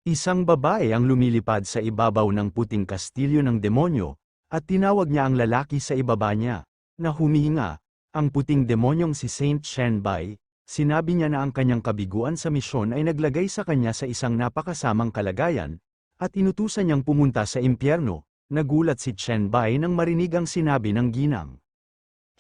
Isang babae ang lumilipad sa ibabaw ng puting kastilyo ng demonyo, at tinawag niya ang lalaki sa ibaba niya, na humihinga. Ang puting demonyong si Saint Shenbai, sinabi niya na ang kanyang kabiguan sa misyon ay naglagay sa kanya sa isang napakasamang kalagayan, at inutusan niyang pumunta sa impyerno. Nagulat si Shenbai nang marinig ang sinabi ng ginang.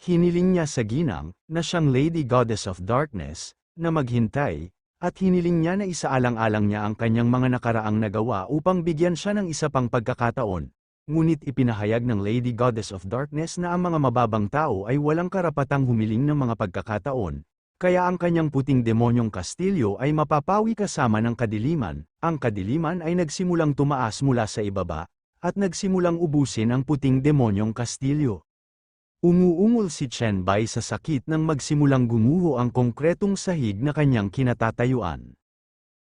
Hiniling niya sa ginang, na siyang Lady Goddess of Darkness, na maghintay, at hiniling niya na isaalang-alang niya ang kanyang mga nakaraang nagawa upang bigyan siya ng isa pang pagkakataon. Ngunit ipinahayag ng Lady Goddess of Darkness na ang mga mababang tao ay walang karapatang humiling ng mga pagkakataon, kaya ang kanyang puting demonyong kastilyo ay mapapawi kasama ng kadiliman. Ang kadiliman ay nagsimulang tumaas mula sa ibaba, at nagsimulang ubusin ang puting demonyong kastilyo. Umuungol si Shenbai sa sakit nang magsimulang gumuho ang konkretong sahig na kanyang kinatatayuan.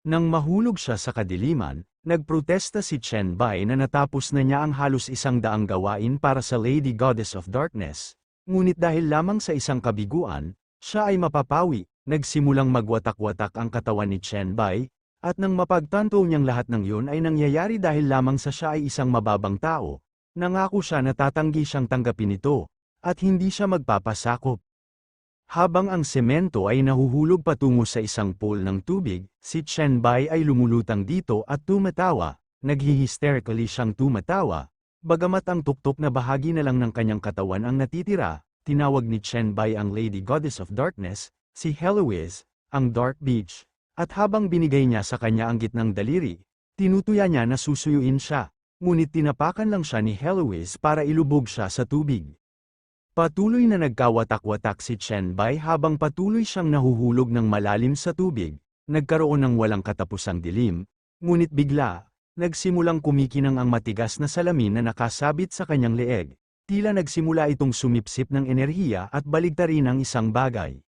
Nang mahulog siya sa kadiliman, nagprotesta si Shenbai na natapos na niya ang halos 100 gawain para sa Lady Goddess of Darkness, ngunit dahil lamang sa isang kabiguan, siya ay mapapawi. Nagsimulang magwatak-watak ang katawan ni Shenbai, at nang mapagtanto niyang lahat ng yun ay nangyayari dahil lamang sa siya ay isang mababang tao, nangako siya na tatanggi siyang tanggapin ito, at hindi siya magpapasakop. Habang ang semento ay nahuhulog patungo sa isang pool ng tubig, si Shenbai ay lumulutang dito at tumatawa. Naghihysterically siyang tumatawa, bagamat ang tuktok na bahagi na lang ng kanyang katawan ang natitira. Tinawag ni Shenbai ang Lady Goddess of Darkness, si Heloise, ang Dark Beach, at habang binigay niya sa kanya ang gitnang daliri, tinutuya niya na susuyuin siya, ngunit tinapakan lang siya ni Heloise para ilubog siya sa tubig. Patuloy na nagkawatak-watak si Shenbai habang patuloy siyang nahuhulog ng malalim sa tubig. Nagkaroon ng walang katapusang dilim, ngunit bigla, nagsimulang kumikinang ang matigas na salamin na nakasabit sa kanyang leeg. Tila nagsimula itong sumipsip ng enerhiya at baligtarin ang isang bagay.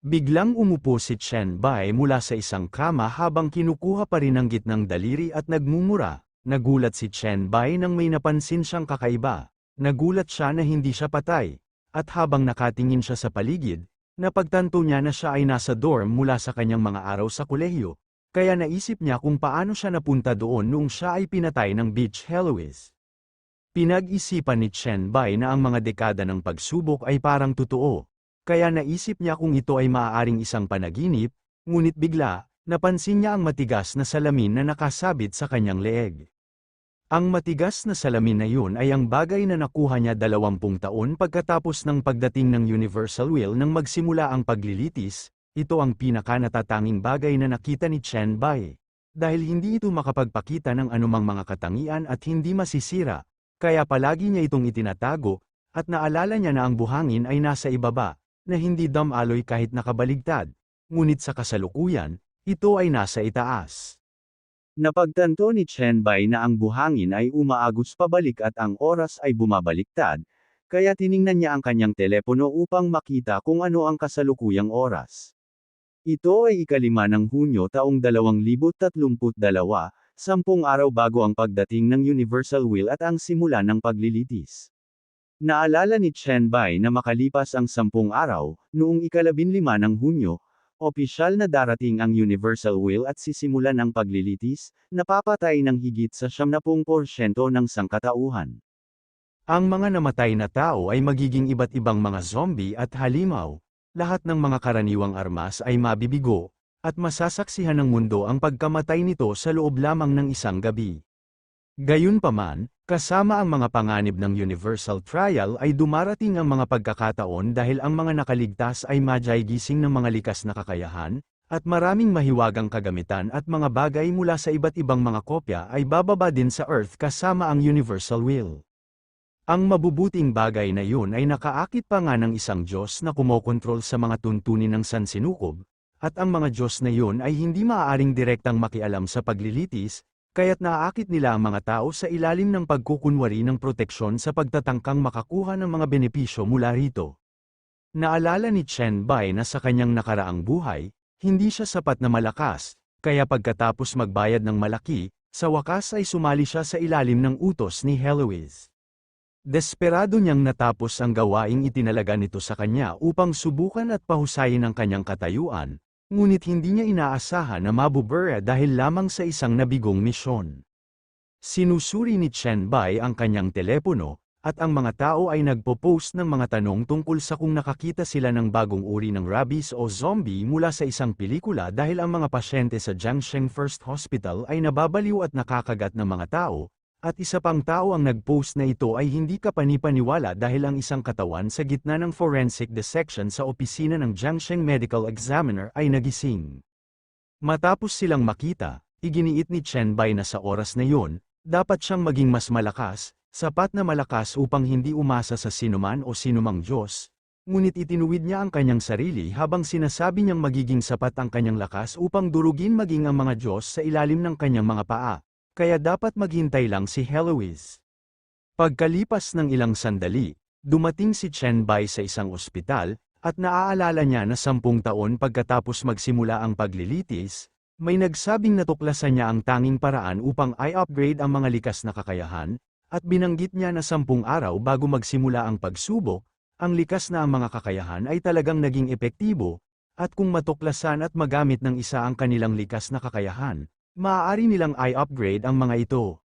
Biglang umupo si Shenbai mula sa isang kama habang kinukuha pa rin ang gitnang daliri at nagmumura. Nagulat si Shenbai nang may napansin siyang kakaiba. Nagulat siya na hindi siya patay, at habang nakatingin siya sa paligid, napagtanto niya na siya ay nasa dorm mula sa kanyang mga araw sa kolehiyo, kaya naisip niya kung paano siya napunta doon noong siya ay pinatay ng Beach Heloise. Pinag-isipan ni Shenbai na ang mga dekada ng pagsubok ay parang totoo, kaya naisip niya kung ito ay maaaring isang panaginip, ngunit bigla, napansin niya ang matigas na salamin na nakasabit sa kanyang leeg. Ang matigas na salamin na yun ay ang bagay na nakuha niya 20 taon pagkatapos ng pagdating ng Universal Will nang magsimula ang paglilitis. Ito ang pinaka-natatanging bagay na nakita ni Shenbai. Dahil hindi ito makapagpakita ng anumang mga katangian at hindi masisira, kaya palagi niya itong itinatago, at naalala niya na ang buhangin ay nasa ibaba, na hindi dumaloy kahit nakabaligtad, ngunit sa kasalukuyan, ito ay nasa itaas. Napagtanto ni Shenbai na ang buhangin ay umaagos pabalik at ang oras ay bumabaliktad, kaya tiningnan niya ang kanyang telepono upang makita kung ano ang kasalukuyang oras. Ito ay 5 ng Hunyo taong 2032, 10 araw bago ang pagdating ng Universal Will at ang simula ng paglilitis. Naalala ni Shenbai na makalipas ang 10 araw, noong 15 ng Hunyo, opisyal na darating ang Universal Will at sisimulan ang paglilitis, napapatay ng higit sa 70% ng sangkatauhan. Ang mga namatay na tao ay magiging iba't ibang mga zombie at halimaw, lahat ng mga karaniwang armas ay mabibigo, at masasaksihan ng mundo ang pagkamatay nito sa loob lamang ng isang gabi. Gayunpaman, kasama ang mga panganib ng Universal Trial ay dumarating ang mga pagkakataon dahil ang mga nakaligtas ay gising ng mga likas na kakayahan, at maraming mahiwagang kagamitan at mga bagay mula sa iba't ibang mga kopya ay bababa din sa Earth kasama ang Universal Will. Ang mabubuting bagay na yun ay nakaakit pa nga ng isang Diyos na kumokontrol sa mga tuntunin ng sansinukob, at ang mga Diyos na yun ay hindi maaaring direktang makialam sa paglilitis, kaya't naaakit nila ang mga tao sa ilalim ng pagkukunwari ng proteksyon sa pagtatangkang makakuha ng mga benepisyo mula rito. Naalala ni Shenbai na sa kanyang nakaraang buhay, hindi siya sapat na malakas, kaya pagkatapos magbayad ng malaki, sa wakas ay sumali siya sa ilalim ng utos ni Heloise. Desperado niyang natapos ang gawaing itinalaga nito sa kanya upang subukan at pahusayin ang kanyang katayuan, Ngunit hindi niya inaasahan na mabubura dahil lamang sa isang nabigong misyon. Sinusuri ni Chen Bai ang kanyang telepono, at ang mga tao ay nagpo-post ng mga tanong tungkol sa kung nakakita sila ng bagong uri ng rabies o zombie mula sa isang pelikula dahil ang mga pasyente sa Jiangsheng First Hospital ay nababaliw at nakakagat ng mga tao, at isa pang tao ang nag-post na ito ay hindi kapanipaniwala dahil ang isang katawan sa gitna ng forensic dissection sa opisina ng Jiangsheng Medical Examiner ay nagising. Matapos silang makita, iginiit ni Chen Bai na sa oras na yun, dapat siyang maging mas malakas, sapat na malakas upang hindi umasa sa sinuman o sinumang Diyos, ngunit itinuwid niya ang kanyang sarili habang sinasabi niyang magiging sapat ang kanyang lakas upang durugin maging ang mga Diyos sa ilalim ng kanyang mga paa, kaya dapat maghintay lang si Heloise. Pagkalipas ng ilang sandali, dumating si Chen Bai sa isang ospital, at naaalala niya na 10 taon pagkatapos magsimula ang paglilitis, may nagsabing natuklasan niya ang tanging paraan upang i-upgrade ang mga likas na kakayahan, at binanggit niya na 10 araw bago magsimula ang pagsubok, ang likas na ang mga kakayahan ay talagang naging epektibo, at kung matuklasan at magamit ng isa ang kanilang likas na kakayahan, maaari nilang i-upgrade ang mga ito.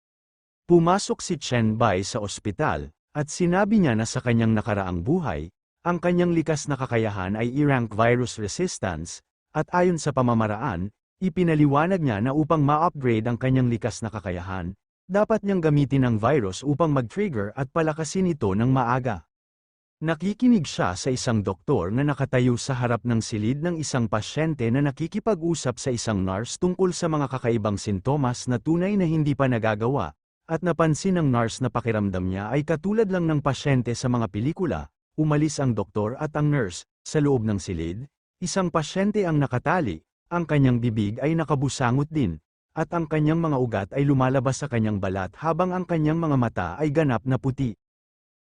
Pumasok si Chen Bai sa ospital, at sinabi niya na sa kanyang nakaraang buhay, ang kanyang likas na kakayahan ay i-rank virus resistance, at ayon sa pamamaraan, ipinaliwanag niya na upang ma-upgrade ang kanyang likas na kakayahan, dapat niyang gamitin ang virus upang mag-trigger at palakasin ito ng maaga. Nakikinig siya sa isang doktor na nakatayo sa harap ng silid ng isang pasyente na nakikipag-usap sa isang nurse tungkol sa mga kakaibang sintomas na tunay na hindi pa nagagawa, at napansin ng nurse na pakiramdam niya ay katulad lang ng pasyente sa mga pelikula. Umalis ang doktor at ang nurse, sa loob ng silid, isang pasyente ang nakatali, ang kanyang bibig ay nakabusangot din, at ang kanyang mga ugat ay lumalabas sa kanyang balat habang ang kanyang mga mata ay ganap na puti.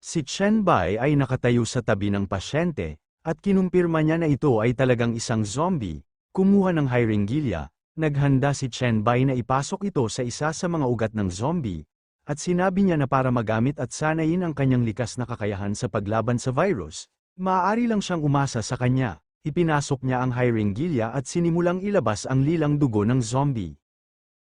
Si Chen Bai ay nakatayo sa tabi ng pasyente, at kinumpirma niya na ito ay talagang isang zombie. Kumuha ng hyringilya, naghanda si Chen Bai na ipasok ito sa isa sa mga ugat ng zombie, at sinabi niya na para magamit at sanayin ang kanyang likas na kakayahan sa paglaban sa virus, maaari lang siyang umasa sa kanya. Ipinasok niya ang hyringilya at sinimulang ilabas ang lilang dugo ng zombie.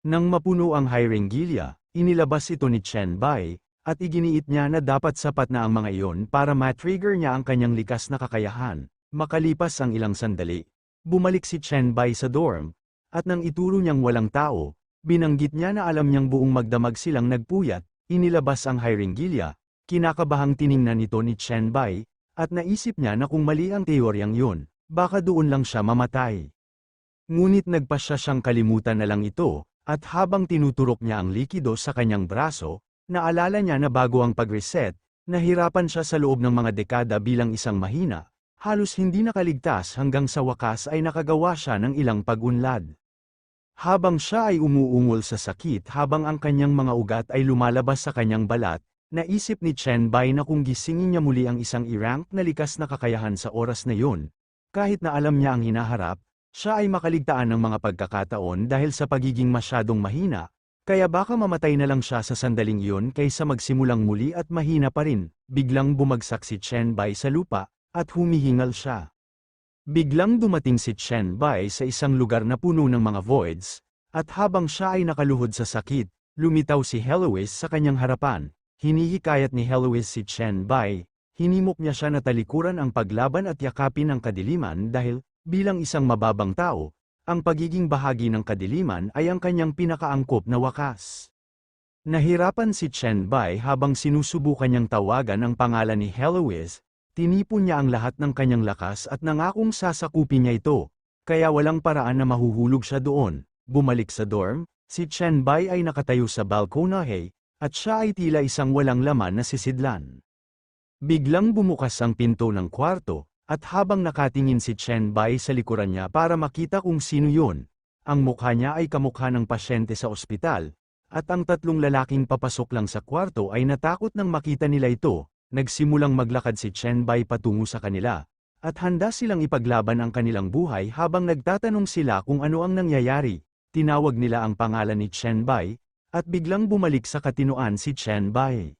Nang mapuno ang hyringilya, inilabas ito ni Chen Bai, at iginiit niya na dapat sapat na ang mga iyon para ma-trigger niya ang kanyang likas na kakayahan. Makalipas ang ilang sandali, bumalik si Chen Bai sa dorm, at nang ituro niyang walang tao, binanggit niya na alam niyang buong magdamag silang nagpuyat, inilabas ang hyringilya, kinakabahang tiningnan nito ni Chen Bai, at naisip niya na kung mali ang teoryang yun, baka doon lang siya mamatay. Ngunit nagpasya siyang kalimutan na lang ito, at habang tinuturok niya ang likido sa kanyang braso, naalala niya na bago ang pag-reset, nahirapan siya sa loob ng mga dekada bilang isang mahina, halos hindi nakaligtas hanggang sa wakas ay nakagawa siya ng ilang pag-unlad. Habang siya ay umuungol sa sakit habang ang kanyang mga ugat ay lumalabas sa kanyang balat, naisip ni Chen Bai na kung gisingin niya muli ang isang i-rank na likas na kakayahan sa oras na yun, kahit na alam niya ang hinaharap, siya ay makaligtaan ng mga pagkakataon dahil sa pagiging masyadong mahina, kaya baka mamatay na lang siya sa sandaling iyon kaysa magsimulang muli at mahina pa rin. Biglang bumagsak si Chen Bai sa lupa, at humihingal siya. Biglang dumating si Chen Bai sa isang lugar na puno ng mga voids, at habang siya ay nakaluhod sa sakit, lumitaw si Heloise sa kanyang harapan. Hinihikayat ni Heloise si Chen Bai, hinimok niya siya na talikuran ang paglaban at yakapin ang kadiliman dahil, bilang isang mababang tao, ang pagiging bahagi ng kadiliman ay ang kanyang pinakaangkop na wakas. Nahirapan si Chen Bai habang sinusubukan niyang tawagan ang pangalan ni Heloise, tinipon niya ang lahat ng kanyang lakas at nangakong sasakupin niya ito, kaya walang paraan na mahuhulog siya doon. Bumalik sa dorm, si Chen Bai ay nakatayo sa balkonahe, at siya ay tila isang walang laman na sisidlan. Biglang bumukas ang pinto ng kwarto, at habang nakatingin si Chen Bai sa likuran niya para makita kung sino yun, ang mukha niya ay kamukha ng pasyente sa ospital, at ang 3 lalaking papasok lang sa kwarto ay natakot nang makita nila ito. Nagsimulang maglakad si Chen Bai patungo sa kanila, at handa silang ipaglaban ang kanilang buhay habang nagtatanong sila kung ano ang nangyayari. Tinawag nila ang pangalan ni Chen Bai, at biglang bumalik sa katinoan si Chen Bai.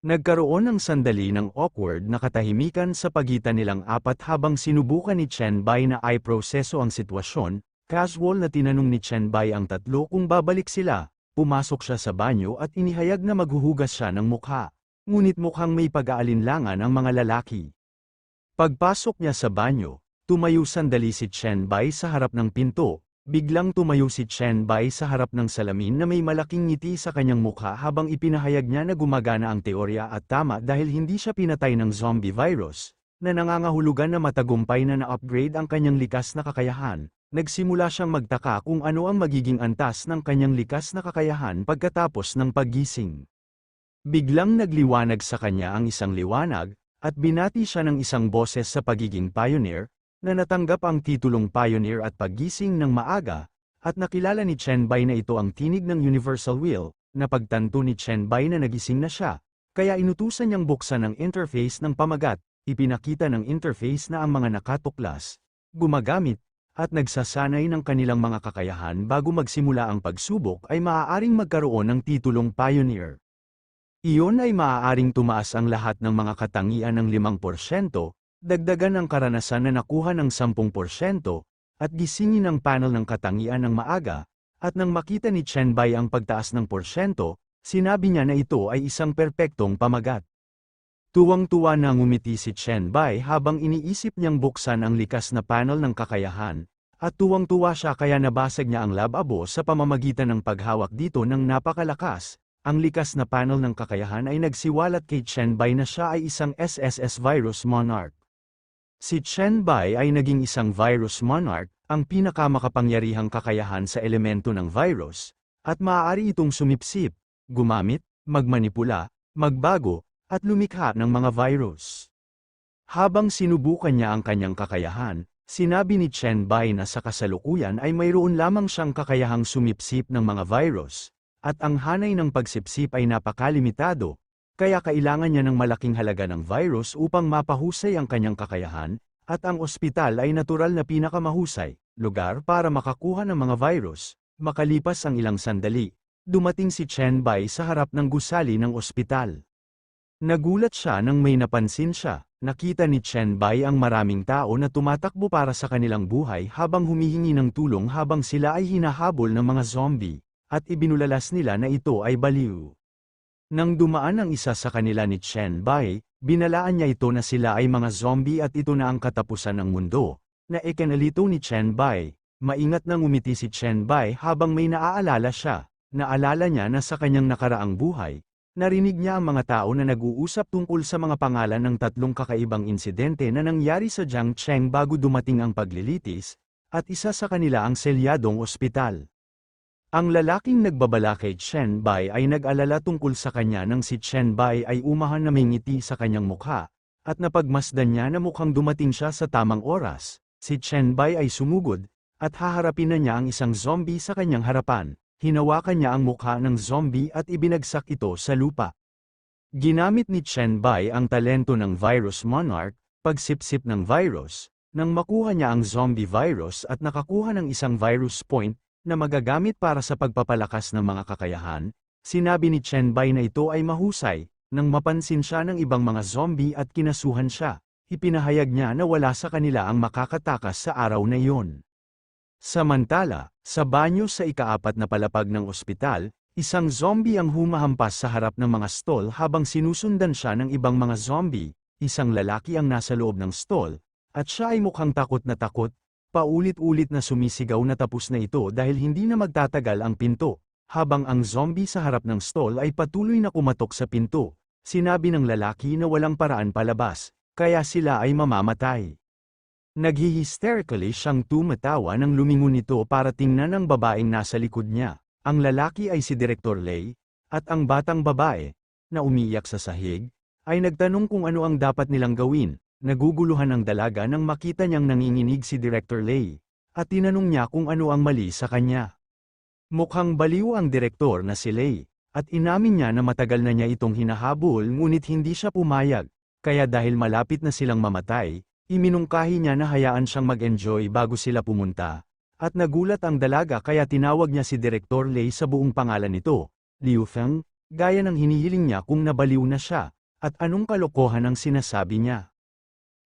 Nagkaroon ng sandali ng awkward na katahimikan sa pagitan nilang apat habang sinubukan ni Chen Bai na i-proseso ang sitwasyon. Casual na tinanong ni Chen Bai ang tatlo kung babalik sila. Pumasok siya sa banyo at inihayag na maghuhugas siya ng mukha. Ngunit mukhang may pag-aalinlangan ang mga lalaki. Pagpasok niya sa banyo, tumayo sandali si Chen Bai sa harap ng pinto. Biglang tumayo si Chen Bai sa harap ng salamin na may malaking ngiti sa kanyang mukha habang ipinahayag niya na gumagana ang teorya at tama dahil hindi siya pinatay ng zombie virus, na nangangahulugan na matagumpay na na-upgrade ang kanyang likas na kakayahan. Nagsimula siyang magtaka kung ano ang magiging antas ng kanyang likas na kakayahan pagkatapos ng paggising. Biglang nagliwanag sa kanya ang isang liwanag, at binati siya ng isang boses sa pagiging pioneer, na natanggap ang titulong pioneer at paggising ng maaga, at nakilala ni Chen Bai na ito ang tinig ng Universal Will, na pagtanto ni Chen Bai na nagising na siya, kaya inutusan niyang buksan ang interface ng pamagat, ipinakita ng interface na ang mga nakatuklas, gumagamit, at nagsasanay ng kanilang mga kakayahan bago magsimula ang pagsubok ay maaaring magkaroon ng titulong pioneer. Iyon ay maaaring tumaas ang lahat ng mga katangian ng 5%, dagdagan ang karanasan na nakuha ng 10%, at gisingin ang panel ng katangian ng maaga, at nang makita ni Chen Bai ang pagtaas ng porsyento, sinabi niya na ito ay isang perpektong pamagat. Tuwang-tuwa na ngumiti si Chen Bai habang iniisip niyang buksan ang likas na panel ng kakayahan, at tuwang-tuwa siya kaya nabasag niya ang lab-abo sa pamamagitan ng paghawak dito ng napakalakas. Ang likas na panel ng kakayahan ay nagsiwalat kay Chen Bai na siya ay isang SSS Virus Monarch. Si Chen Bai ay naging isang Virus Monarch, ang pinakamakapangyarihang kakayahan sa elemento ng virus, at maaari itong sumipsip, gumamit, magmanipula, magbago, at lumikha ng mga virus. Habang sinubukan niya ang kanyang kakayahan, sinabi ni Chen Bai na sa kasalukuyan ay mayroon lamang siyang kakayahang sumipsip ng mga virus, at ang hanay ng pagsipsip ay napakalimitado. Kaya kailangan niya ng malaking halaga ng virus upang mapahusay ang kanyang kakayahan, at ang ospital ay natural na pinakamahusay lugar para makakuha ng mga virus. Makalipas ang ilang sandali, dumating si Chen Bai sa harap ng gusali ng ospital. Nagulat siya nang may napansin siya. Nakita ni Chen Bai ang maraming tao na tumatakbo para sa kanilang buhay habang humihingi ng tulong habang sila ay hinahabol ng mga zombie, at ibinulalas nila na ito ay baliw. Nang dumaan ang isa sa kanila ni Chen Bai, binalaan niya ito na sila ay mga zombie at ito na ang katapusan ng mundo, na ikinalito ni Chen Bai. Maingat na ngumiti si Chen Bai habang may naaalala siya. Naalala niya na sa kanyang nakaraang buhay, narinig niya ang mga tao na nag-uusap tungkol sa mga pangalan ng tatlong kakaibang insidente na nangyari sa Jiangcheng bago dumating ang paglilitis, at isa sa kanila ang selyadong ospital. Ang lalaking nagbabala kay Chen Bai ay nag-alala tungkol sa kanya nang si Chen Bai ay umahan na may ngiti sa kanyang mukha, at napagmasdan niya na mukhang dumating siya sa tamang oras. Si Chen Bai ay sumugod, at haharapin na niya ang isang zombie sa kanyang harapan. Hinawakan niya ang mukha ng zombie at ibinagsak ito sa lupa. Ginamit ni Chen Bai ang talento ng Virus Monarch, pagsipsip ng virus, nang makuha niya ang zombie virus at nakakuha ng isang virus point, na magagamit para sa pagpapalakas ng mga kakayahan. Sinabi ni Chen Bai na ito ay mahusay, nang mapansin siya ng ibang mga zombie at kinasuhan siya. Ipinahayag niya na wala sa kanila ang makakatakas sa araw na iyon. Samantala, sa banyo sa ika-4 na palapag ng ospital, isang zombie ang humahampas sa harap ng mga stall habang sinusundan siya ng ibang mga zombie. Isang lalaki ang nasa loob ng stall, at siya ay mukhang takot na takot. Paulit-ulit na sumisigaw na tapos na ito dahil hindi na magtatagal ang pinto, habang ang zombie sa harap ng stall ay patuloy na kumatok sa pinto. Sinabi ng lalaki na walang paraan palabas, kaya sila ay mamamatay. Naghihysterically siyang tumatawa nang lumingon ito para tingnan ang babaeng nasa likod niya. Ang lalaki ay si Director Lei, at ang batang babae, na umiiyak sa sahig, ay nagtanong kung ano ang dapat nilang gawin. Naguguluhan ang dalaga nang makita niyang nanginginig si Director Lei, at tinanong niya kung ano ang mali sa kanya. Mukhang baliw ang direktor na si Lei, at inamin niya na matagal na niya itong hinahabol ngunit hindi siya pumayag, kaya dahil malapit na silang mamatay, iminungkahi niya na hayaan siyang mag-enjoy bago sila pumunta. At nagulat ang dalaga kaya tinawag niya si Director Lei sa buong pangalan nito, Liu Feng, gaya ng hinihiling niya kung nabaliw na siya, at anong kalokohan ang sinasabi niya.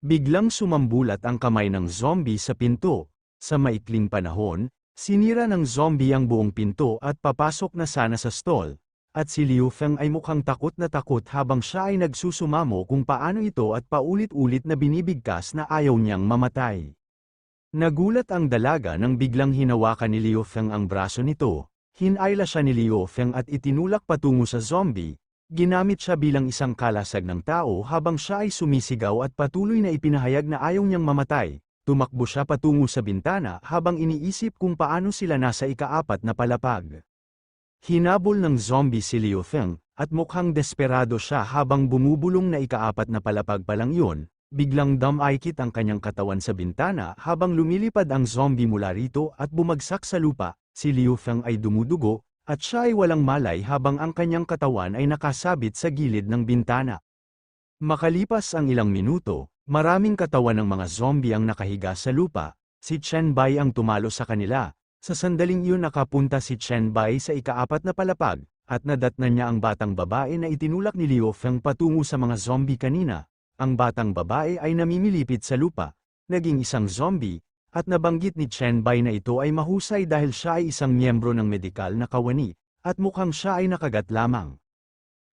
Biglang sumambulat ang kamay ng zombie sa pinto. Sa maikling panahon, sinira ng zombie ang buong pinto at papasok na sana sa stall, at si Liu Feng ay mukhang takot na takot habang siya ay nagsusumamo kung paano ito at paulit-ulit na binibigkas na ayaw niyang mamatay. Nagulat ang dalaga nang biglang hinawakan ni Liu Feng ang braso nito. Hinayla siya ni Liu Feng at itinulak patungo sa zombie. Ginamit siya bilang isang kalasag ng tao habang siya ay sumisigaw at patuloy na ipinahayag na ayaw niyang mamatay. Tumakbo siya patungo sa bintana habang iniisip kung paano sila nasa ika-4 na palapag. Hinabol ng zombie si Liu Feng, at mukhang desperado siya habang bumubulong na ika-4 na palapag pa lang yun. Biglang dumaikit ang kanyang katawan sa bintana habang lumilipad ang zombie mula rito at bumagsak sa lupa. Si Liu Feng ay dumudugo, at siya ay walang malay habang ang kanyang katawan ay nakasabit sa gilid ng bintana. Makalipas ang ilang minuto, maraming katawan ng mga zombie ang nakahiga sa lupa. Si Chen Bai ang tumalo sa kanila. Sa sandaling iyon nakapunta si Chen Bai sa ika-4 na palapag, at nadatnan niya ang batang babae na itinulak ni Liu Feng patungo sa mga zombie kanina. Ang batang babae ay namimilipit sa lupa, naging isang zombie, at nabanggit ni Chen Bai na ito ay mahusay dahil siya ay isang miyembro ng medikal na kawani, at mukhang siya ay nakagat lamang.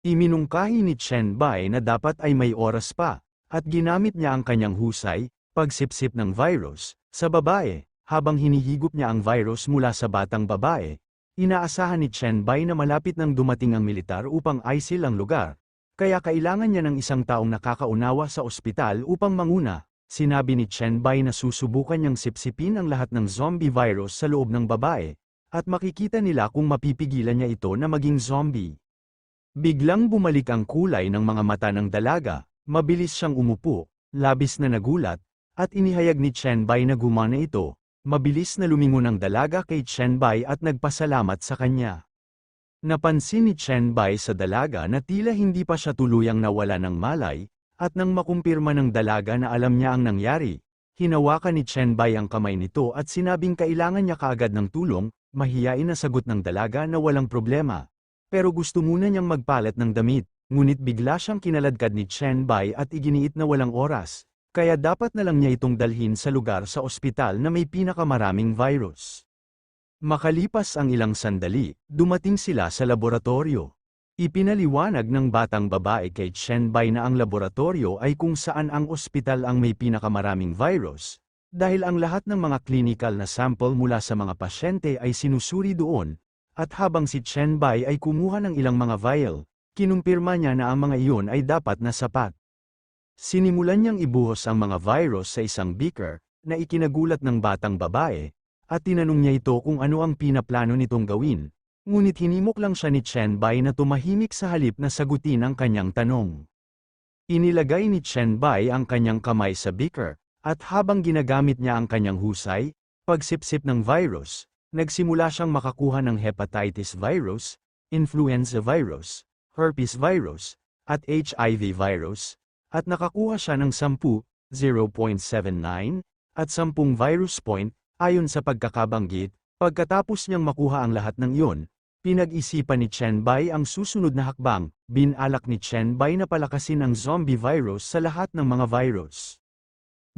Iminungkahi ni Chen Bai na dapat ay may oras pa, at ginamit niya ang kanyang husay, pagsipsip ng virus, sa babae, habang hinihigop niya ang virus mula sa batang babae. Inaasahan ni Chen Bai na malapit nang dumating ang militar upang ISIL ang lugar, kaya kailangan niya ng isang taong nakakaunawa sa ospital upang manguna. Sinabi ni Chen Bai na susubukan niyang sipsipin ang lahat ng zombie virus sa loob ng babae, at makikita nila kung mapipigilan niya ito na maging zombie. Biglang bumalik ang kulay ng mga mata ng dalaga, mabilis siyang umupo, labis na nagulat, at inihayag ni Chen Bai na gumana ito. Mabilis na lumingon ang dalaga kay Chen Bai at nagpasalamat sa kanya. Napansin ni Chen Bai sa dalaga na tila hindi pa siya tuluyang nawala ng malay, at nang makumpirma ng dalaga na alam niya ang nangyari, hinawakan ni Chen Bai ang kamay nito at sinabing kailangan niya kaagad ng tulong. Mahiyain na sagot ng dalaga na walang problema. Pero gusto muna niyang magpalit ng damit, ngunit bigla siyang kinaladkad ni Chen Bai at iginiit na walang oras, kaya dapat na lang niya itong dalhin sa lugar sa ospital na may pinakamaraming virus. Makalipas ang ilang sandali, dumating sila sa laboratorio. Ipinaliwanag ng batang babae kay Chen Bai na ang laboratorio ay kung saan ang ospital ang may pinakamaraming virus, dahil ang lahat ng mga clinical na sample mula sa mga pasyente ay sinusuri doon, at habang si Chen Bai ay kumuha ng ilang mga vial, kinumpirma niya na ang mga iyon ay dapat na sapat. Sinimulan niyang ibuhos ang mga virus sa isang beaker, na ikinagulat ng batang babae, at tinanong niya ito kung ano ang pinaplano nitong gawin. Ngunit hinimok lang siya ni Chen Bai na tumahimik sa halip na sagutin ang kanyang tanong. Inilagay ni Chen Bai ang kanyang kamay sa beaker, at habang ginagamit niya ang kanyang husay, pagsipsip ng virus, nagsimula siyang makakuha ng hepatitis virus, influenza virus, herpes virus, at HIV virus, at nakakuha siya ng 10, 0.79, at 10 virus point, ayon sa pagkakabanggit. Pagkatapos niyang makuha ang lahat ng iyon, pinag-isipan ni Chen Bai ang susunod na hakbang. Binalak ni Chen Bai na palakasin ang zombie virus sa lahat ng mga virus.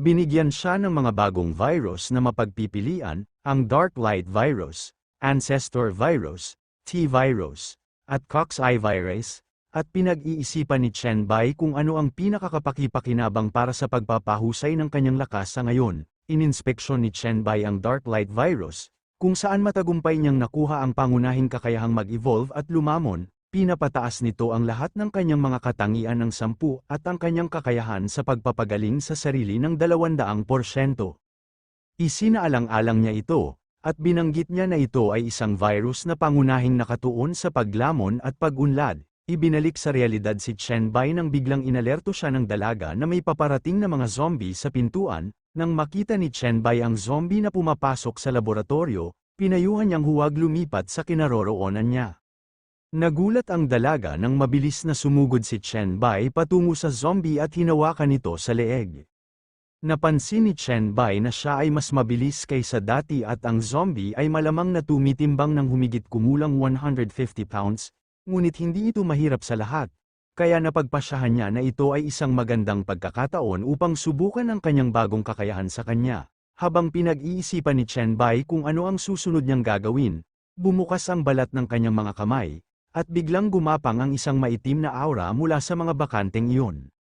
Binigyan siya ng mga bagong virus na mapagpipilian, ang Dark Light virus, Ancestor virus, T-virus, at Coxsackie virus, at pinag-iisipan ni Chen Bai kung ano ang pinakakapakipakinabang para sa pagpapahusay ng kanyang lakas sa ngayon. Ininspeksyon ni Chen Bai ang Dark Light virus, kung saan matagumpay niyang nakuha ang pangunahing kakayahang mag-evolve at lumamon. Pinapataas nito ang lahat ng kanyang mga katangian ng 10 at ang kanyang kakayahan sa pagpapagaling sa sarili ng 200%. Isinaalang-alang niya ito, at binanggit niya na ito ay isang virus na pangunahing nakatuon sa paglamon at pag-unlad. Ibinalik sa realidad si Chen Bai nang biglang inalerto siya ng dalaga na may paparating na mga zombie sa pintuan. Nang makita ni Chen Bai ang zombie na pumapasok sa laboratorio, pinayuhan niyang huwag lumipat sa kinaroroonan niya. Nagulat ang dalaga nang mabilis na sumugod si Chen Bai patungo sa zombie at hinawakan ito sa leeg. Napansin ni Chen Bai na siya ay mas mabilis kaysa dati at ang zombie ay malamang na tumitimbang ng humigit kumulang 150 pounds. ngunit hindi ito mahirap sa lahat. Kaya napagpasyahan niya na ito ay isang magandang pagkakataon upang subukan ang kanyang bagong kakayahan sa kanya. Habang pinag-iisipan ni Chen Bai kung ano ang susunod niyang gagawin, bumukas ang balat ng kanyang mga kamay, at biglang gumapang ang isang maitim na aura mula sa mga bakanteng iyon.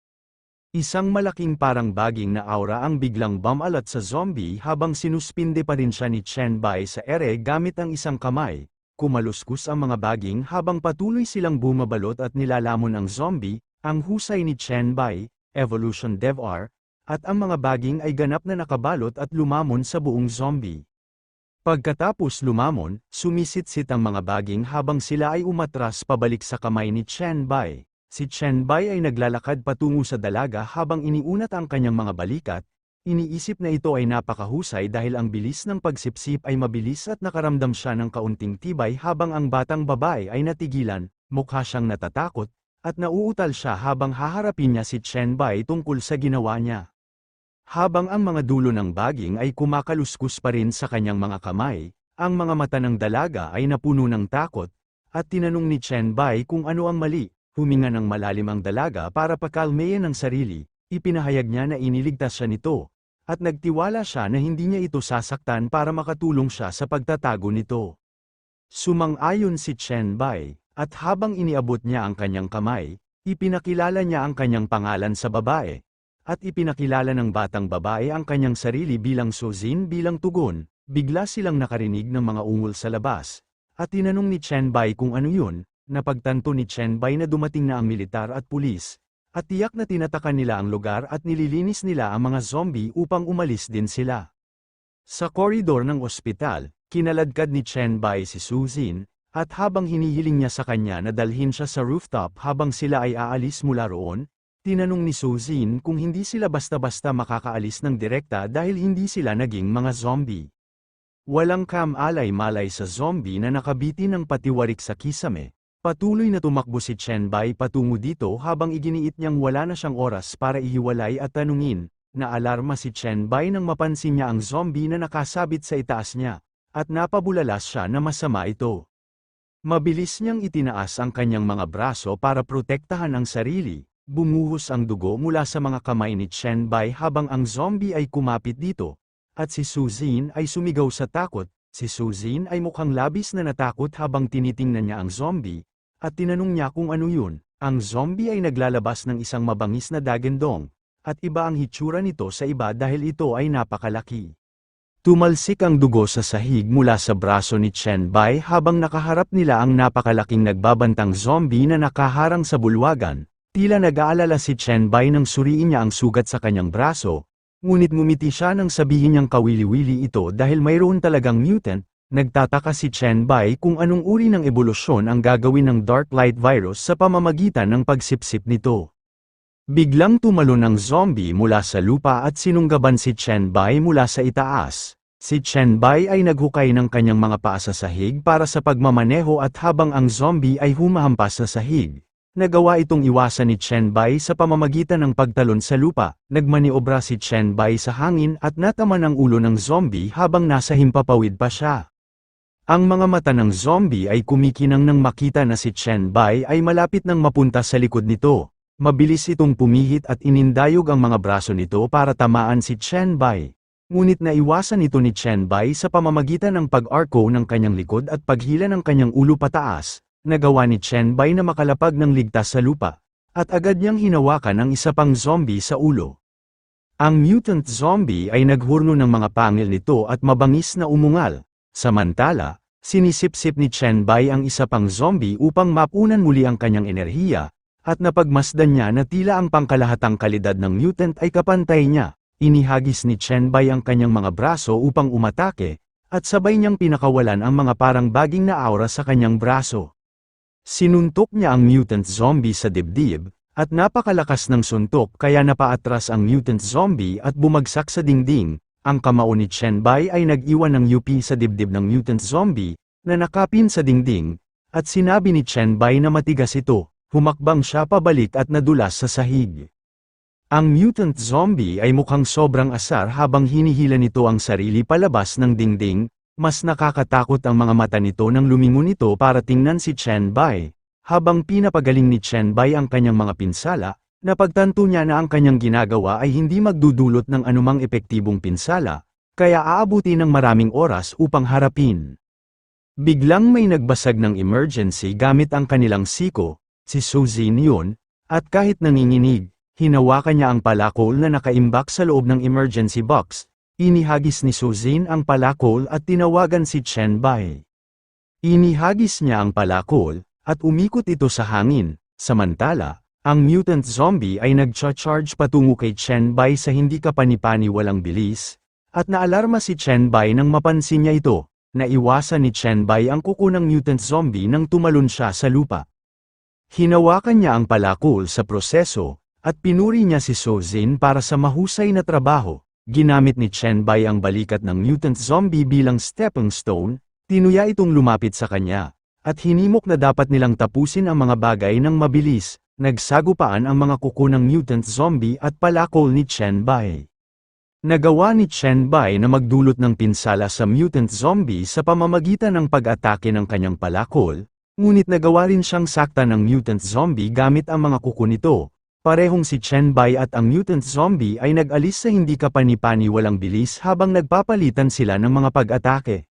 Isang malaking parang baging na aura ang biglang bumalat sa zombie habang sinuspinde pa rin siya ni Chen Bai sa ere gamit ang isang kamay. Kumaluskus ang mga baging habang patuloy silang bumabalot at nilalamon ang zombie, ang husay ni Chen Bai, Evolution Dev R, at ang mga baging ay ganap na nakabalot at lumamon sa buong zombie. Pagkatapos lumamon, sumisit-sit ang mga baging habang sila ay umatras pabalik sa kamay ni Chen Bai. Si Chen Bai ay naglalakad patungo sa dalaga habang iniunat ang kanyang mga balikat, iniisip na ito ay napakahusay dahil ang bilis ng pagsipsip ay mabilis at nakaramdam siya ng kaunting tibay habang ang batang babae ay natigilan, mukha siyang natatakot, at nauutal siya habang haharapin niya si Chen Bai tungkol sa ginawa niya. Habang ang mga dulo ng baging ay kumakaluskus pa rin sa kanyang mga kamay, ang mga mata ng dalaga ay napuno ng takot, at tinanong ni Chen Bai kung ano ang mali. Huminga ng malalim ang dalaga para pakalmeyin ang sarili, ipinahayag niya na iniligtas siya nito, at nagtiwala siya na hindi niya ito sasaktan para makatulong siya sa pagtatago nito. Sumang-ayon si Chen Bai, at habang iniabot niya ang kanyang kamay, ipinakilala niya ang kanyang pangalan sa babae, at ipinakilala ng batang babae ang kanyang sarili bilang Suzin bilang tugon. Bigla silang nakarinig ng mga ungol sa labas, at tinanong ni Chen Bai kung ano yun. Napagtanto ni Chen Bai na dumating na ang militar at pulis, at tiyak na tinatakan nila ang lugar at nililinis nila ang mga zombie upang umalis din sila. Sa koridor ng ospital, kinaladkad ni Chen Bai si Suzin, at habang hinihiling niya sa kanya na dalhin siya sa rooftop habang sila ay aalis mula roon, tinanong ni Suzin kung hindi sila basta-basta makakaalis ng direkta dahil hindi sila naging mga zombie. Walang kam-alay-malay sa zombie na nakabitin ng patiwarik sa kisame. Patuloy na tumakbo si Chen Bai patungo dito habang iginiit niyang wala na siyang oras para ihiwalay at tanungin. Naalarma si Chen Bai nang mapansin niya ang zombie na nakasabit sa itaas niya, at napabulalas siya na masama ito. Mabilis niyang itinaas ang kanyang mga braso para protektahan ang sarili, bumuhos ang dugo mula sa mga kamay ni Chen Bai habang ang zombie ay kumapit dito, at si Suzin ay sumigaw sa takot. Si Suzin ay mukhang labis na natakot habang tinitingnan niya ang zombie, at tinanong niya kung ano yun. Ang zombie ay naglalabas ng isang mabangis na dagendong, at iba ang hitsura nito sa iba dahil ito ay napakalaki. Tumalsik ang dugo sa sahig mula sa braso ni Chen Bai habang nakaharap nila ang napakalaking nagbabantang zombie na nakaharang sa bulwagan. Tila nag-aalala si Chen Bai nang suriin niya ang sugat sa kanyang braso, ngunit ngumiti siya nang sabihin niyang kawili-wili ito dahil mayroon talagang mutant. Nagtataka si Chen Bai kung anong uri ng ebolusyon ang gagawin ng Dark Light Virus sa pamamagitan ng pagsipsip nito. Biglang tumalon ang zombie mula sa lupa at sinunggaban si Chen Bai mula sa itaas. Si Chen Bai ay naghukay ng kanyang mga paa sa sahig para sa pagmamaneho at habang ang zombie ay humahampas sa sahig, nagawa itong iwasan ni Chen Bai sa pamamagitan ng pagtalon sa lupa. Nagmaniobra si Chen Bai sa hangin at nataman ang ulo ng zombie habang nasa himpapawid pa siya. Ang mga mata ng zombie ay kumikinang nang makita na si Chen Bai ay malapit nang mapunta sa likod nito. Mabilis itong pumihit at inindayog ang mga braso nito para tamaan si Chen Bai. Ngunit naiwasan ito ni Chen Bai sa pamamagitan ng pag-arco ng kanyang likod at paghila ng kanyang ulo pataas. Nagawa ni Chen Bai na makalapag ng ligtas sa lupa, at agad niyang hinawakan ang isa pang zombie sa ulo. Ang mutant zombie ay naghurno ng mga pangil nito at mabangis na umungal. Samantala, sinisip-sip ni Chen Bai ang isa pang zombie upang mapunan muli ang kanyang enerhiya, at napagmasdan niya na tila ang pangkalahatang kalidad ng mutant ay kapantay niya. Inihagis ni Chen Bai ang kanyang mga braso upang umatake, at sabay niyang pinakawalan ang mga parang baging na aura sa kanyang braso. Sinuntok niya ang mutant zombie sa dibdib, at napakalakas ng suntok kaya napaatras ang mutant zombie at bumagsak sa dingding. Ang kamao ni Chen Bai ay nag-iwan ng UP sa dibdib ng mutant zombie, na nakapin sa dingding, at sinabi ni Chen Bai na matigas ito. Humakbang siya pabalik at nadulas sa sahig. Ang mutant zombie ay mukhang sobrang asar habang hinihila nito ang sarili palabas ng dingding. Mas nakakatakot ang mga mata nito nang lumingon ito para tingnan si Chen Bai. Habang pinapagaling ni Chen Bai ang kanyang mga pinsala, napagtanto niya na ang kanyang ginagawa ay hindi magdudulot ng anumang epektibong pinsala, kaya aabuti ng maraming oras upang harapin. Biglang may nagbasag ng emergency gamit ang kanilang siko, si Suzin yun, at kahit nanginginig, hinawakan niya ang palakol na nakaimbak sa loob ng emergency box. Inihagis ni Suzin ang palakol at tinawagan si Chen Bai. Inihagis niya ang palakol, at umikot ito sa hangin, samantala, ang mutant zombie ay nagcha-charge patungo kay Chen Bai sa hindi kapani-paniwalang bilis, at naalarma si Chen Bai nang mapansin niya ito. Naiwasan ni Chen Bai ang kuko ng mutant zombie nang tumalon siya sa lupa. Hinawakan niya ang palakol sa proseso, at pinuri niya si Suzin para sa mahusay na trabaho. Ginamit ni Chen Bai ang balikat ng mutant zombie bilang stepping stone, tinuya itong lumapit sa kanya, at hinimok na dapat nilang tapusin ang mga bagay ng mabilis. Nagsagupaan ang mga kuko ng mutant zombie at palakol ni Chen Bai. Nagawa ni Chen Bai na magdulot ng pinsala sa mutant zombie sa pamamagitan ng pag-atake ng kanyang palakol, ngunit nagawa rin siyang sakta ng mutant zombie gamit ang mga kuko nito. Parehong si Chen Bai at ang mutant zombie ay nag-alis sa hindi kapani-paniwalang bilis habang nagpapalitan sila ng mga pag-atake.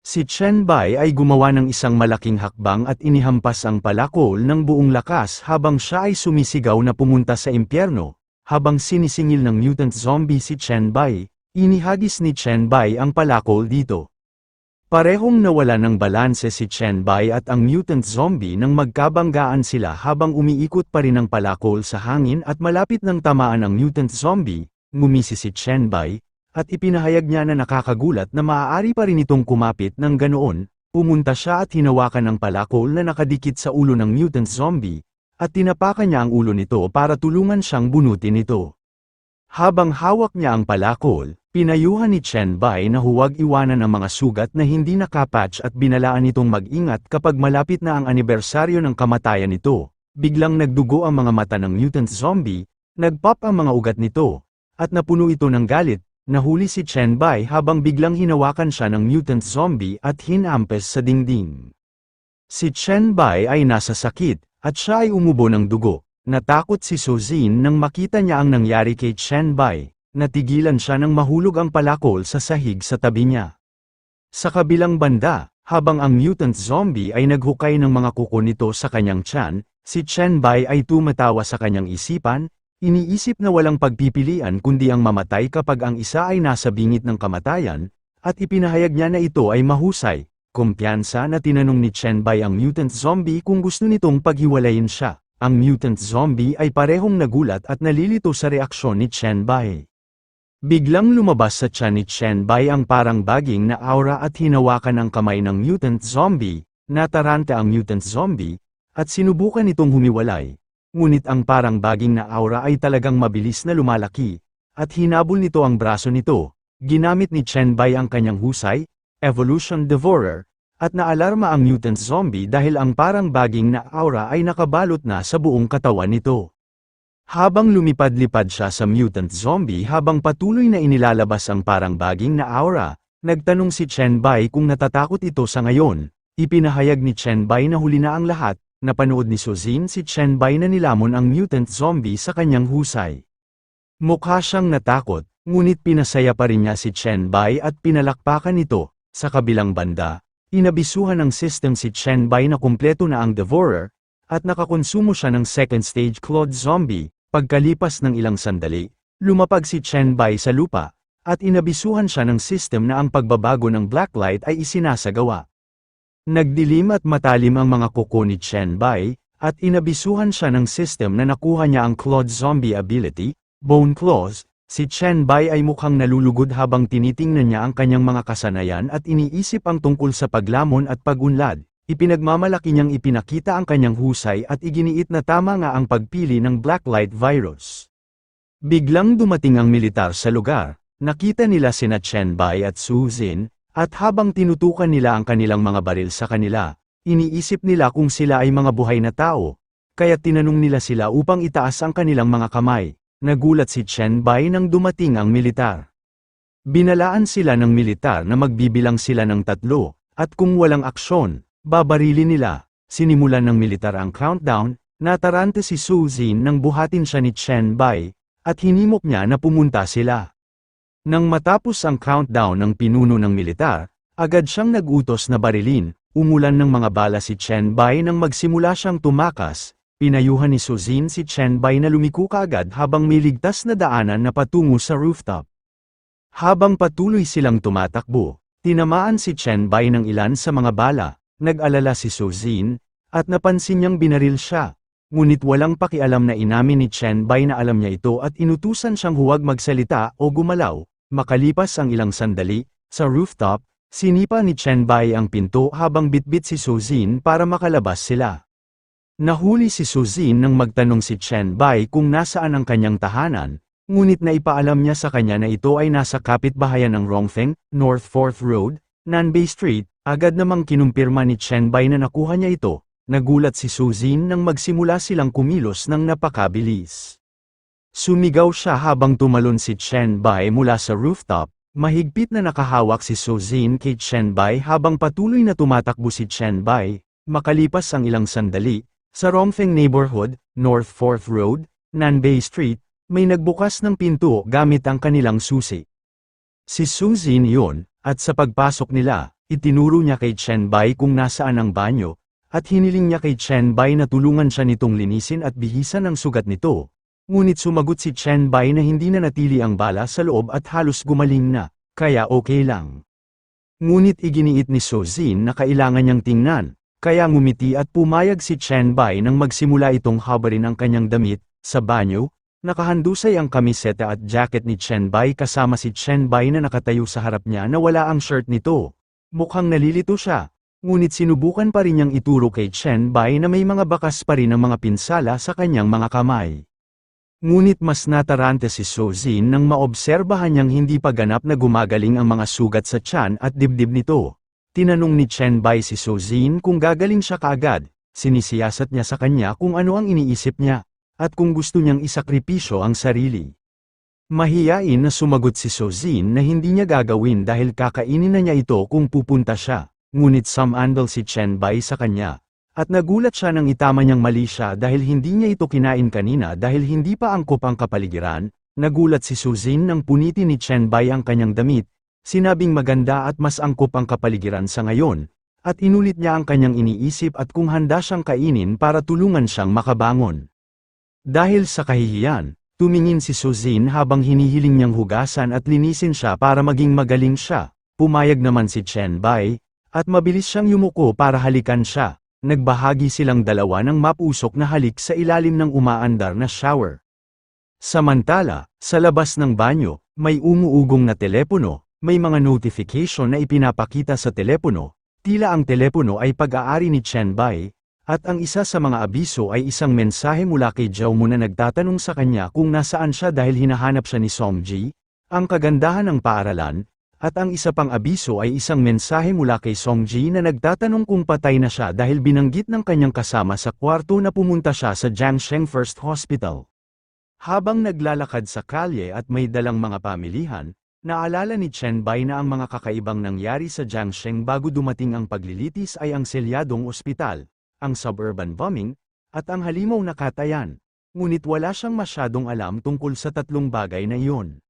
Si Chen Bai ay gumawa ng isang malaking hakbang at inihampas ang palakol ng buong lakas habang siya ay sumisigaw na pumunta sa impyerno. Habang sinisingil ng mutant zombie si Chen Bai, inihagis ni Chen Bai ang palakol dito. Parehong nawala ng balanse si Chen Bai at ang mutant zombie nang magkabanggaan sila habang umiikot pa rin ang palakol sa hangin at malapit ng tamaan ang mutant zombie, ngumisi si Chen Bai, at ipinahayag niya na nakakagulat na maaari pa rin itong kumapit ng ganoon. Pumunta siya at hinawakan ang palakol na nakadikit sa ulo ng mutant zombie, at tinapakan niya ang ulo nito para tulungan siyang bunutin ito. Habang hawak niya ang palakol, pinayuhan ni Chen Bai na huwag iwanan ang mga sugat na hindi nakapatch at binalaan itong mag-ingat kapag malapit na ang anibersaryo ng kamatayan nito. Biglang nagdugo ang mga mata ng mutant zombie, nagpop ang mga ugat nito, at napuno ito ng galit. Nahuli si Chen Bai habang biglang hinawakan siya ng mutant zombie at hinampes sa dingding. Si Chen Bai ay nasa sakit, at siya ay umubo ng dugo. Natakot si Suzin nang makita niya ang nangyari kay Chen Bai. Natigilan siya nang mahulog ang palakol sa sahig sa tabi niya. Sa kabilang banda, habang ang mutant zombie ay naghukay ng mga kuko nito sa kanyang tiyan, si Chen Bai ay tumatawa sa kanyang isipan. Iniisip na walang pagpipilian kundi ang mamatay kapag ang isa ay nasa bingit ng kamatayan, at ipinahayag niya na ito ay mahusay. Kumpiyansa na tinanong ni Chen Bai ang mutant zombie kung gusto nitong paghiwalayin siya. Ang mutant zombie ay parehong nagulat at nalilito sa reaksyon ni Chen Bai. Biglang lumabas sa tiyan ni Chen Bai ang parang baging na aura at hinawakan ang kamay ng mutant zombie. Nataranta ang mutant zombie, at sinubukan itong humiwalay. Ngunit ang parang baging na aura ay talagang mabilis na lumalaki, at hinabol nito ang braso nito. Ginamit ni Chen Bai ang kanyang husay, Evolution Devourer, at naalarma ang mutant zombie dahil ang parang baging na aura ay nakabalot na sa buong katawan nito. Habang lumipad-lipad siya sa mutant zombie habang patuloy na inilalabas ang parang baging na aura, nagtanong si Chen Bai kung natatakot ito sa ngayon. Ipinahayag ni Chen Bai na huli na ang lahat. Napanood ni Suzin si Chen Bai na nilamon ang mutant zombie sa kanyang husay. Mukha siyang natakot, ngunit pinasaya pa rin niya si Chen Bai at pinalakpakan ito. Sa kabilang banda, inabisuhan ng system si Chen Bai na kumpleto na ang Devourer, at nakakonsumo siya ng second stage Claude Zombie. Pagkalipas ng ilang sandali, lumapag si Chen Bai sa lupa, at inabisuhan siya ng system na ang pagbabago ng Blacklight ay isinasagawa. Nagdilim at matalim ang mga kuko ni Chen Bai, at inabisuhan siya ng system na nakuha niya ang Claude Zombie ability, Bone Claws. Si Chen Bai ay mukhang nalulugod habang tinitingnan niya ang kanyang mga kasanayan at iniisip ang tungkol sa paglamon at pagunlad. Ipinagmamalaki niyang ipinakita ang kanyang husay at iginiit na tama nga ang pagpili ng Blacklight virus. Biglang dumating ang militar sa lugar. Nakita nila sina Chen Bai at Suzin, at habang tinutukan nila ang kanilang mga baril sa kanila, iniisip nila kung sila ay mga buhay na tao, kaya tinanong nila sila upang itaas ang kanilang mga kamay. Nagulat si Chen Bai nang dumating ang militar. Binalaan sila ng militar na magbibilang sila ng 3, at kung walang aksyon, babarilin nila. sinimulan ng militar ang countdown, natarante si Su Jin nang buhatin siya ni Chen Bai, at hinimok niya na pumunta sila. Nang matapos ang countdown ng pinuno ng militar, agad siyang nag-utos na barilin, umulan ng mga bala si Chen Bai nang magsimula siyang tumakas, pinayuhan ni Su Jin si Chen Bai na lumiko kaagad habang may ligtas na daanan na patungo sa rooftop. Habang patuloy silang tumatakbo, tinamaan si Chen Bai ng ilan sa mga bala, nag-alala si Su Jin, at napansin niyang binaril siya. Ngunit walang pakialam na inamin ni Chen Bai na alam niya ito at inutusan siyang huwag magsalita o gumalaw. Makalipas ang ilang sandali, sa rooftop, sinipa ni Chen Bai ang pinto habang bitbit si Su Jin para makalabas sila. Nahuli si Su Jin nang magtanong si Chen Bai kung nasaan ang kanyang tahanan, ngunit naipaalam niya sa kanya na ito ay nasa kapitbahayan ng Rongfeng, North 4th Road, Nanbei Street. Agad namang kinumpirma ni Chen Bai na nakuha niya ito. Nagulat si Su Jin nang magsimula silang kumilos ng napakabilis. Sumigaw siya habang tumalon si Chen Bai mula sa rooftop, mahigpit na nakahawak si Su Jin kay Chen Bai habang patuloy na tumatakbo si Chen Bai. Makalipas ang ilang sandali, sa Rongfeng Neighborhood, North 4th Road, Nanbei Street, may nagbukas ng pinto gamit ang kanilang susi. Si Su Jin yun, at sa pagpasok nila, itinuro niya kay Chen Bai kung nasaan ang banyo, at hiniling niya kay Chen Bai na tulungan siya nitong linisin at bihisan ang sugat nito. Ngunit sumagot si Chen Bai na hindi na natili ang bala sa loob at halos gumaling na, kaya okay lang. Ngunit iginiit ni Su Jin na kailangan niyang tingnan, kaya ngumiti at pumayag si Chen Bai nang magsimula itong habarin ang kanyang damit. Sa banyo, nakahandusay ang kamiseta at jacket ni Chen Bai kasama si Chen Bai na nakatayo sa harap niya na wala ang shirt nito. Mukhang nalilito siya. Ngunit sinubukan pa rin niyang ituro kay Chen Bai na may mga bakas pa rin ang mga pinsala sa kanyang mga kamay. Ngunit mas natarante si Su Jin nang maobserbahan niyang hindi pa ganap na gumagaling ang mga sugat sa tiyan at dibdib nito. Tinanong ni Chen Bai si Su Jin kung gagaling siya kaagad, sinisiyasat niya sa kanya kung ano ang iniisip niya, at kung gusto niyang isakripisyo ang sarili. Mahiyain na sumagot si Su Jin na hindi niya gagawin dahil kakainin na niya ito kung pupunta siya. Ngunit sumandal si Chen Bai sa kanya, at nagulat siya nang itama niyang mali siya dahil hindi niya ito kinain kanina dahil hindi pa angkop ang kapaligiran. Nagulat si Su Jin nang punitin ni Chen Bai ang kanyang damit, sinabing maganda at mas angkop ang kapaligiran sa ngayon, at inulit niya ang kanyang iniisip at kung handa siyang kainin para tulungan siyang makabangon. Dahil sa kahihiyan, tumingin si Su Jin habang hinihiling niyang hugasan at linisin siya para maging magaling siya. Pumayag naman si Chen Bai, at mabilis siyang yumuko para halikan siya. Nagbahagi silang dalawa ng mapusok na halik sa ilalim ng umaandar na shower. Samantala, sa labas ng banyo, may umuugong na telepono, may mga notification na ipinapakita sa telepono, tila ang telepono ay pag-aari ni Chen Bai, at ang isa sa mga abiso ay isang mensahe mula kay Zhao Mu na nagtatanong sa kanya kung nasaan siya dahil hinahanap siya ni Song Ji, ang kagandahan ng paaralan. At ang isa pang abiso ay isang mensahe mula kay Song Ji na nagtatanong kung patay na siya dahil binanggit ng kanyang kasama sa kwarto na pumunta siya sa Jiangsheng First Hospital. Habang naglalakad sa kalye at may dalang mga pamilihan, naalala ni Chen Bai na ang mga kakaibang nangyari sa Jiangsheng bago dumating ang paglilitis ay ang selyadong ospital, ang suburban bombing, at ang halimaw na katayan. Ngunit wala siyang masyadong alam tungkol sa tatlong bagay na iyon.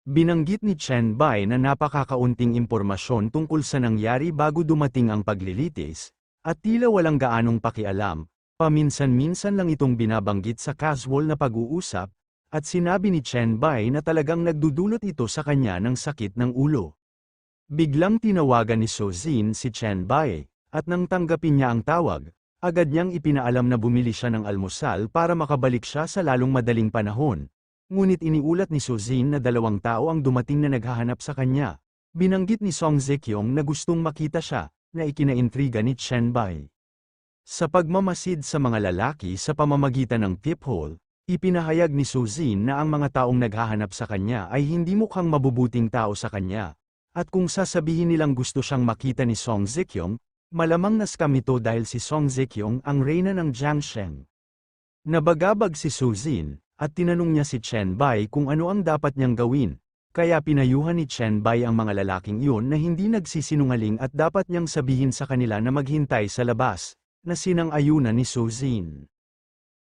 Binanggit ni Chen Bai na napakakaunting impormasyon tungkol sa nangyari bago dumating ang paglilitis, at tila walang gaanong pakialam, paminsan-minsan lang itong binabanggit sa casual na pag-uusap, at sinabi ni Chen Bai na talagang nagdudulot ito sa kanya ng sakit ng ulo. Biglang tinawagan ni Su Jin si Chen Bai, at nang tanggapin niya ang tawag, agad niyang ipinaalam na bumili siya ng almusal para makabalik siya sa lalong madaling panahon. Ngunit iniulat ni Su Jin na 2 tao ang dumating na naghahanap sa kanya. Binanggit ni Song Zekyong na gustong makita siya, na ikinaintriga ni Chen Bai. Sa pagmamasid sa mga lalaki sa pamamagitan ng peephole, ipinahayag ni Su Jin na ang mga taong naghahanap sa kanya ay hindi mukhang mabubuting tao sa kanya, at kung sasabihin nilang gusto siyang makita ni Song Zekyong, malamang na-scam ito dahil si Song Zekyong ang reyna ng Jiangsheng. Nabagabag si Su Jin, at tinanong niya si Chen Bai kung ano ang dapat niyang gawin, kaya pinayuhan ni Chen Bai ang mga lalaking iyon na hindi nagsisinungaling at dapat niyang sabihin sa kanila na maghintay sa labas. na sinang-ayunan ni Suzin.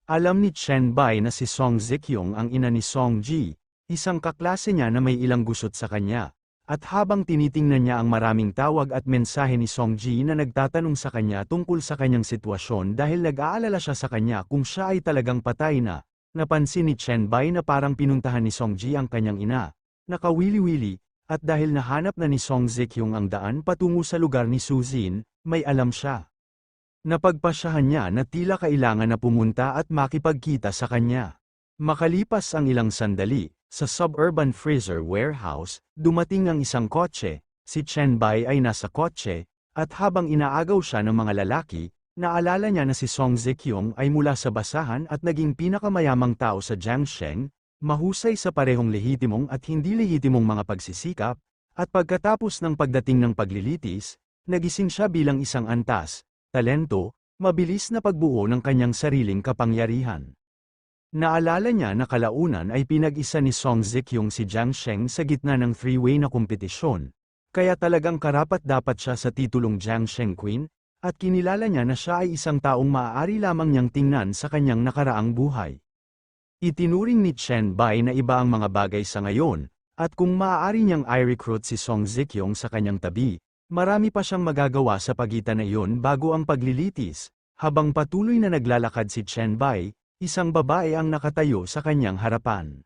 Alam ni Chen Bai na si Song Zikyong ang ina ni Song Ji, isang kaklase niya na may ilang gusot sa kanya. At habang tinitingnan niya ang maraming tawag at mensahe ni Song Ji na nagtatanong sa kanya tungkol sa kanyang sitwasyon dahil nag-aalala siya sa kanya kung siya ay talagang patay na, napansin ni Chen Bai na parang pinuntahan ni Song Ji ang kanyang ina, nakawili-wili, at dahil nahanap na ni Song Zikyong ang daan patungo sa lugar ni Suzin, may alam siya. Napagpasyahan niya na tila kailangan na pumunta at makipagkita sa kanya. Makalipas ang ilang sandali, sa suburban freezer warehouse, dumating ang isang kotse, si Chen Bai ay nasa kotse, at habang inaagaw siya ng mga lalaki, naalala niya na si Song Zikyong ay mula sa basahan at naging pinakamayamang tao sa Jiangsheng, mahusay sa parehong lehitimong at hindi lehitimong mga pagsisikap, at pagkatapos ng pagdating ng paglilitis, nagising siya bilang isang antas, talento, mabilis na pagbuo ng kanyang sariling kapangyarihan. Naalala niya na kalaunan ay pinag-isa ni Song Zikyong si Jiangsheng sa gitna ng three-way na kompetisyon, kaya talagang karapat-dapat siya sa titulong Jiangsheng Queen, at kinilala niya na siya ay isang taong maaari lamang niyang tingnan sa kanyang nakaraang buhay. Itinuring ni Chen Bai na iba ang mga bagay sa ngayon, at kung maaari niyang i-recruit si Song Zikyong sa kanyang tabi, marami pa siyang magagawa sa pagitan na iyon bago ang paglilitis. Habang patuloy na naglalakad si Chen Bai, isang babae ang nakatayo sa kanyang harapan.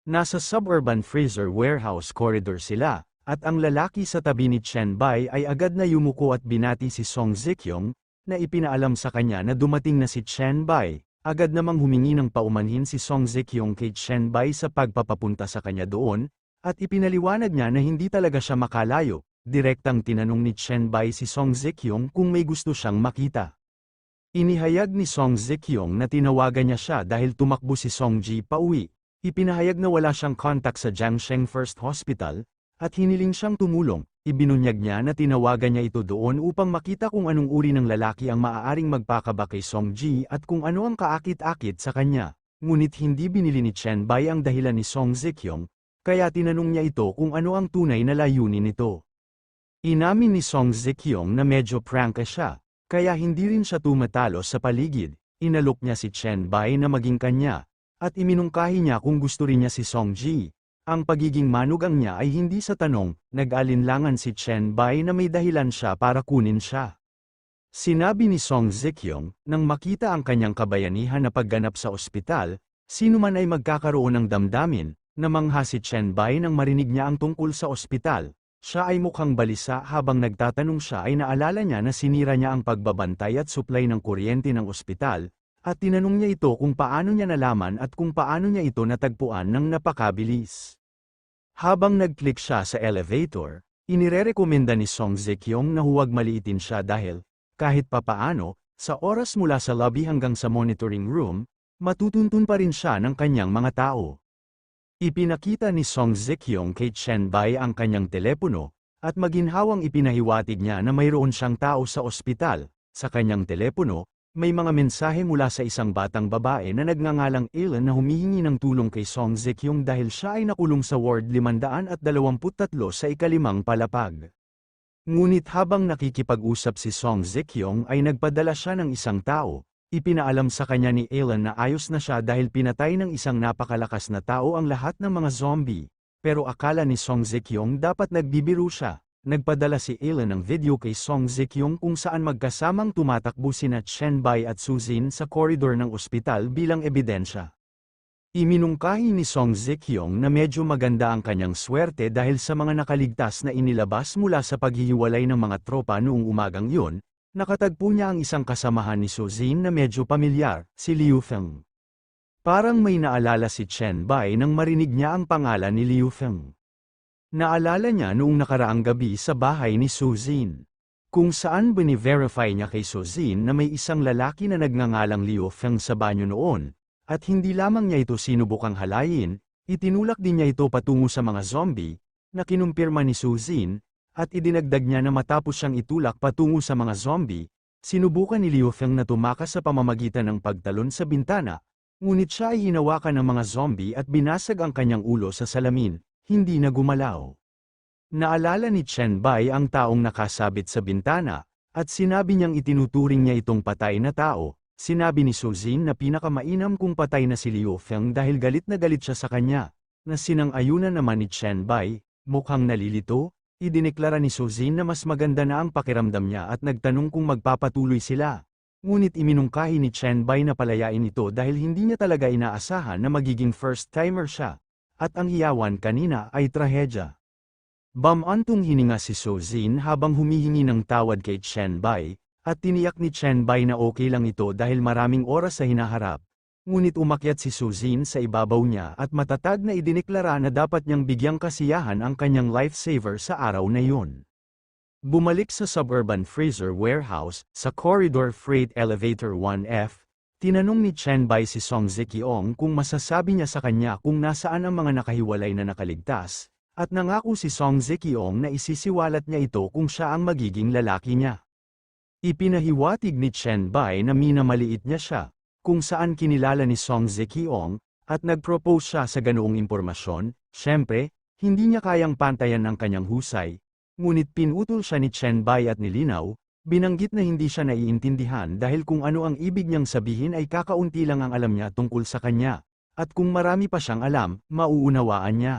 Nasa suburban freezer warehouse corridor sila, at ang lalaki sa tabi ni Chen Bai ay agad na yumuko at binati si Song Zikyong, na ipinaalam sa kanya na dumating na si Chen Bai. Agad namang humingi ng paumanhin si Song Zikyong kay Chen Bai sa pagpapapunta sa kanya doon, at ipinaliwanag niya na hindi talaga siya makalayo. Direktang tinanong ni Chen Bai si Song Zikyong kung may gusto siyang makita. Inihayag ni Song Zikyong na tinawagan niya siya dahil tumakbo si Song Ji pauwi. Ipinahayag na wala siyang contact sa Jiangsheng First Hospital, at hiniling siyang tumulong. Ibinunyag niya na tinawagan niya ito doon upang makita kung anong uri ng lalaki ang maaaring magpakaba kay Song Ji at kung ano ang kaakit-akit sa kanya. Ngunit hindi binili ni Chen Bai ang dahilan ni Song Zikyong, kaya tinanong niya ito kung ano ang tunay na layunin nito. Inamin ni Song Zikyong na medyo prangka siya. Kaya hindi rin siya tumatalo sa paligid, inalok niya si Chen Bai na maging kanya, at iminungkahi niya kung gusto rin niya si Song Ji. Ang pagiging manugang niya ay hindi sa tanong, nag-alinlangan si Chen Bai na may dahilan siya para kunin siya. Sinabi ni Song Zikyong, nang makita ang kanyang kabayanihan na pagganap sa ospital, sino man ay magkakaroon ng damdamin, namangha si Chen Bai nang marinig niya ang tungkol sa ospital. Siya ay mukhang balisa habang nagtatanong siya ay naalala niya na sinira niya ang pagbabantay at supply ng kuryente ng ospital, at tinanong niya ito kung paano niya nalaman at kung paano niya ito natagpuan ng napakabilis. Habang nag-click siya sa elevator, inirerekomenda ni Song Zikyong na huwag maliitin siya dahil, kahit papaano, sa oras mula sa lobby hanggang sa monitoring room, matutuntun pa rin siya ng kanyang mga tao. Ipinakita ni Song Zikyong kay Chen Bai ang kanyang telepono, at maginhawang ipinahiwatig niya na mayroon siyang tao sa ospital. Sa kanyang telepono, may mga mensahe mula sa isang batang babae na nagngangalang Ellen na humihingi ng tulong kay Song Zikyong dahil siya ay nakulong sa Ward 523 sa ikalimang palapag. Ngunit habang nakikipag-usap si Song Zikyong ay nagpadala siya ng isang tao. Ipinaalam sa kanya ni Ellen na ayos na siya dahil pinatay ng isang napakalakas na tao ang lahat ng mga zombie, pero akala ni Song Zikyong dapat nagbibiro siya. Nagpadala si Ellen ng video kay Song Zikyong kung saan magkasamang tumatakbo sina Chen Bai at Suzin sa koridor ng ospital bilang ebidensya. Iminungkahi ni Song Zikyong na medyo maganda ang kanyang swerte dahil sa mga nakaligtas na inilabas mula sa paghihiwalay ng mga tropa noong umagang yun. Nakatagpo niya ang isang kasamahan ni Suzin na medyo pamilyar, si Liu Feng. Parang may naalala si Chen Bai nang marinig niya ang pangalan ni Liu Feng. Naalala niya noong nakaraang gabi sa bahay ni Suzin, kung saan bini-verify niya kay Suzin na may isang lalaki na nagngangalang Liu Feng sa banyo noon, at hindi lamang niya ito sinubukang halayin, itinulak din niya ito patungo sa mga zombie, na kinumpirma ni Suzin, at idinagdag niya na matapos siyang itulak patungo sa mga zombie, sinubukan ni Liu Feng na tumakas sa pamamagitan ng pagtalon sa bintana, ngunit siya ay hinawakan ng mga zombie at binasag ang kanyang ulo sa salamin, hindi na gumalaw. Naalala ni Chen Bai ang taong nakasabit sa bintana, At sinabi niyang itinuturing niya itong patay na tao. Sinabi ni Suzin na pinakamainam kung patay na si Liu Feng dahil galit na galit siya sa kanya, na sinang-ayunan naman ni Chen Bai, mukhang nalilito, idineklara ni Suzin na mas maganda na ang pakiramdam niya at nagtanong kung magpapatuloy sila. Ngunit iminungkahi ni Chen Bai na palayain ito dahil hindi niya talaga inaasahan na magiging first-timer siya, at ang hiyawan kanina ay trahedya. Bamantong hininga si Suzin habang humihingi ng tawad kay Chen Bai, at tiniyak ni Chen Bai na okay lang ito dahil maraming oras sa hinaharap. Ngunit umakyat si Suzin sa ibabaw niya at matatag na idineklara na dapat niyang bigyang kasiyahan ang kanyang lifesaver sa araw na yun. Bumalik sa Suburban Freezer Warehouse, sa Corridor Freight Elevator 1F, tinanong ni Chen Bai si Song Zekiong kung masasabi niya sa kanya kung nasaan ang mga nakahiwalay na nakaligtas, at nangako si Song Zekiong na isisiwalat niya ito kung siya ang magiging lalaki niya. Ipinahiwatig ni Chen Bai na minamaliit niya siya, kung saan kinilala ni Song Zekiong, at nag-propose siya sa ganoong impormasyon. Siyempre, hindi niya kayang pantayan ang kanyang husay, ngunit pinutol siya ni Chen Bai at nilinaw, binanggit na hindi siya naiintindihan dahil kung ano ang ibig niyang sabihin ay kakaunti lang ang alam niya tungkol sa kanya, at kung marami pa siyang alam, mauunawaan niya.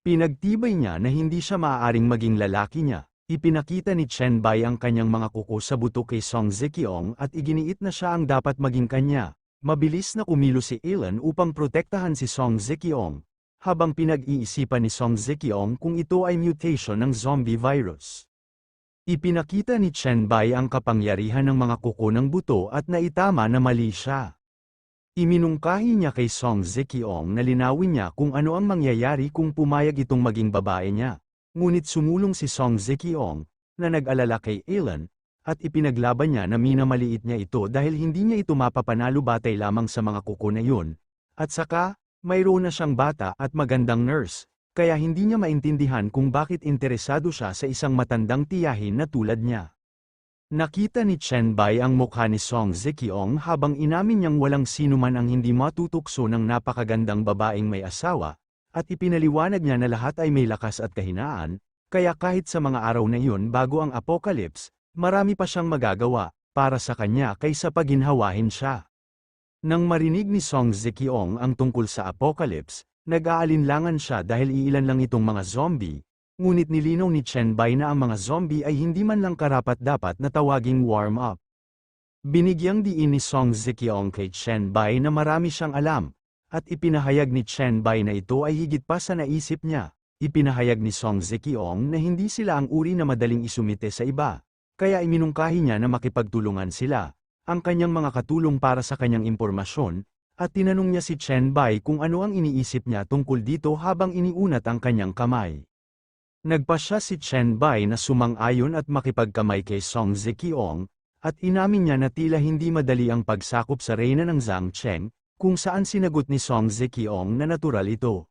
Pinagtibay niya na hindi siya maaaring maging lalaki niya. Ipinakita ni Chen Bai ang kanyang mga kuko sa buto kay Song Zekiong at iginiit na siya ang dapat maging kanya. Mabilis na kumilos si Alan upang protektahan si Song Zekiong, habang pinag-iisipan ni Song Zekiong kung ito ay mutation ng zombie virus. Ipinakita ni Chen Bai ang kapangyarihan ng mga kuko ng buto at naitama na mali siya. Iminungkahi niya kay Song Zekiong na linawin niya kung ano ang mangyayari kung pumayag itong maging babae niya. Ngunit sumulong si Song Zekiong, na nag-alala kay Alan, at ipinaglaban niya na minamaliit niya ito dahil hindi niya ito mapapanalo batay lamang sa mga kuko na yun. At saka, mayroon na siyang bata at magandang nurse, kaya hindi niya maintindihan kung bakit interesado siya sa isang matandang tiyahin na tulad niya. Nakita ni Chen Bai ang mukha ni Song Zekiong habang inamin niyang walang sinuman ang hindi matutukso ng napakagandang babaeng may asawa, at ipinaliwanag niya na lahat ay may lakas at kahinaan, kaya kahit sa mga araw na iyon bago ang apocalypse, marami pa siyang magagawa, para sa kanya kaysa paginhawahin siya. Nang marinig ni Song Zekiong ang tungkol sa apocalypse, nag-aalinlangan siya dahil iilan lang itong mga zombie, ngunit nilinaw ni Chen Bai na ang mga zombie ay hindi man lang karapat-dapat na tawaging warm-up. Binigyang diin ni Song Zekiong kay Chen Bai na marami siyang alam, at ipinahayag ni Chen Bai na ito ay higit pa sa naisip niya. Ipinahayag ni Song Zekiong na hindi sila ang uri na madaling isumite sa iba, kaya iminungkahi niya na makipagtulungan sila, ang kanyang mga katulong para sa kanyang impormasyon, at tinanong niya si Chen Bai kung ano ang iniisip niya tungkol dito habang iniunat ang kanyang kamay. Nagpasya si Chen Bai na sumang-ayon at makipagkamay kay Song Zekiong, at inamin niya na tila hindi madali ang pagsakop sa reyna ng Zhang Cheng, kung saan sinagot ni Song Zekiong na natural ito.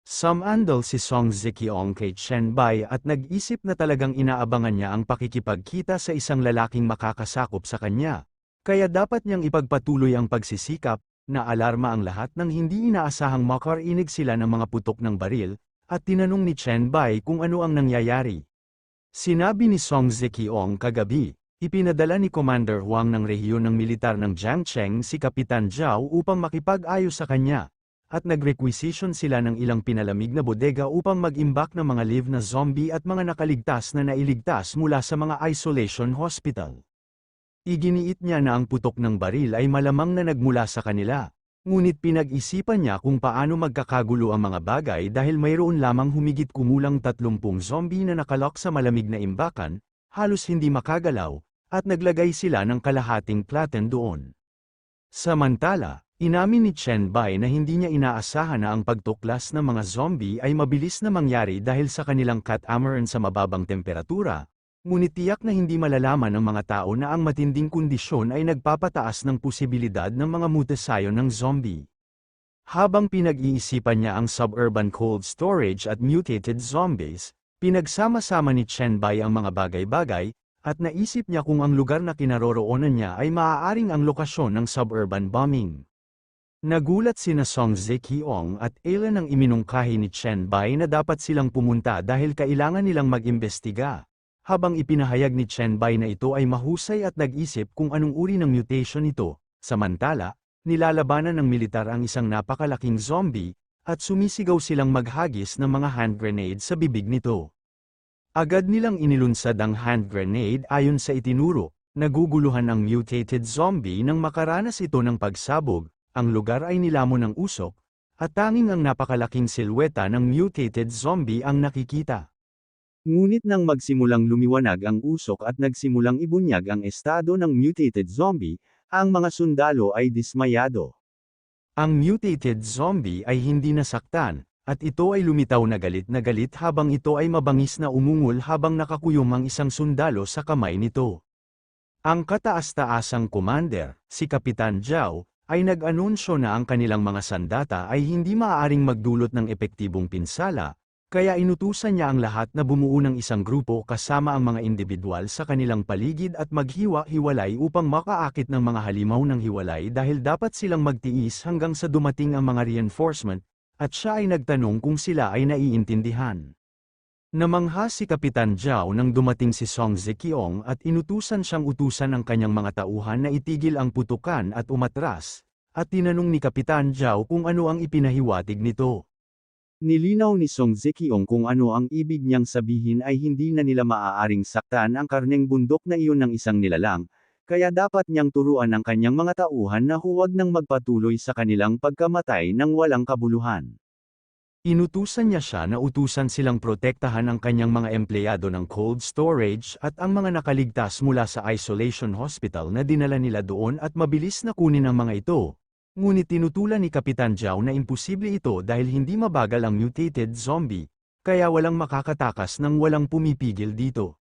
Sumandal si Song Zekiong kay Chen Bai at nag-isip na talagang inaabangan niya ang pakikipagkita sa isang lalaking makakasakop sa kanya, kaya dapat niyang ipagpatuloy ang pagsisikap, na alarma ang lahat nang hindi inaasahang makarinig sila ng mga putok ng baril, at tinanong ni Chen Bai kung ano ang nangyayari. Sinabi ni Song Zekiong kagabi, ipinadala ni Commander Huang ng rehiyon ng militar ng Jiangcheng si Kapitan Zhao upang makipag-ayos sa kanya, at nag-requisition sila ng ilang pinalamig na bodega upang mag-imbak ng mga live na zombie at mga nakaligtas na nailigtas mula sa mga isolation hospital. Iginiit niya na ang putok ng baril ay malamang na nagmula sa kanila, ngunit pinag-isipan niya kung paano magkakagulo ang mga bagay dahil mayroon lamang humigit kumulang 30 zombie na nakalok sa malamig na imbakan, halos hindi makagalaw, at naglagay sila ng kalahating platen doon. Samantala, inamin ni Chen Bai na hindi niya inaasahan na ang pagtuklas ng mga zombie ay mabilis na mangyari dahil sa kanilang catamaran sa mababang temperatura, ngunit tiyak na hindi malalaman ng mga tao na ang matinding kondisyon ay nagpapataas ng posibilidad ng mga mutasyon ng zombie. Habang pinag-iisipan niya ang suburban cold storage at mutated zombies, pinagsama-sama ni Chen Bai ang mga bagay-bagay, at naisip niya kung ang lugar na kinaroroonan niya ay maaaring ang lokasyon ng suburban bombing. Nagulat sina Song Zekiong at Alan nang iminungkahi ni Chen Bai na dapat silang pumunta dahil kailangan nilang mag-imbestiga, habang ipinahayag ni Chen Bai na ito ay mahusay at nag-isip kung anong uri ng mutation ito. Samantala, nilalabanan ng militar ang isang napakalaking zombie, at sumisigaw silang maghagis ng mga hand grenade sa bibig nito. Agad nilang inilunsad ang hand grenade ayon sa itinuro. Naguguluhan ang mutated zombie nang makaranas ito ng pagsabog, ang lugar ay nilamon ng usok, at tanging ang napakalaking silweta ng mutated zombie ang nakikita. Ngunit nang magsimulang lumiwanag ang usok at nagsimulang ibunyag ang estado ng mutated zombie, ang mga sundalo ay dismayado. Ang mutated zombie ay hindi nasaktan, at ito ay lumitaw na galit habang ito ay mabangis na umungol habang nakakuyom ang isang sundalo sa kamay nito. Ang kataas-taasang commander, si Kapitan Zhao, ay nag-anunsyo na ang kanilang mga sandata ay hindi maaaring magdulot ng epektibong pinsala, kaya inutusan niya ang lahat na bumuo ng isang grupo kasama ang mga individual sa kanilang paligid at maghiwa-hiwalay upang makaakit ng mga halimaw ng hiwalay dahil dapat silang magtiis hanggang sa dumating ang mga reinforcement, at siya ay nagtanong kung sila ay naiintindihan. Namangha si Kapitan Zhao nang dumating si Song Zekiong at inutusan siyang utusan ang kanyang mga tauhan na itigil ang putukan at umatras, at tinanong ni Kapitan Zhao kung ano ang ipinahiwatig nito. Nilinaw ni Song Zekiong kung ano ang ibig niyang sabihin ay hindi na nila maaaring saktan ang karneng bundok na iyon ng isang nilalang, kaya dapat niyang turuan ang kanyang mga tauhan na huwag nang magpatuloy sa kanilang pagkamatay ng walang kabuluhan. Inutusan niya siya na utusan silang protektahan ang kanyang mga empleyado ng cold storage at ang mga nakaligtas mula sa isolation hospital na dinala nila doon at mabilis na kunin ang mga ito. Ngunit tinutulan ni Kapitan Zhao na imposible ito dahil hindi mabagal ang mutated zombie, kaya walang makakatakas nang walang pumipigil dito.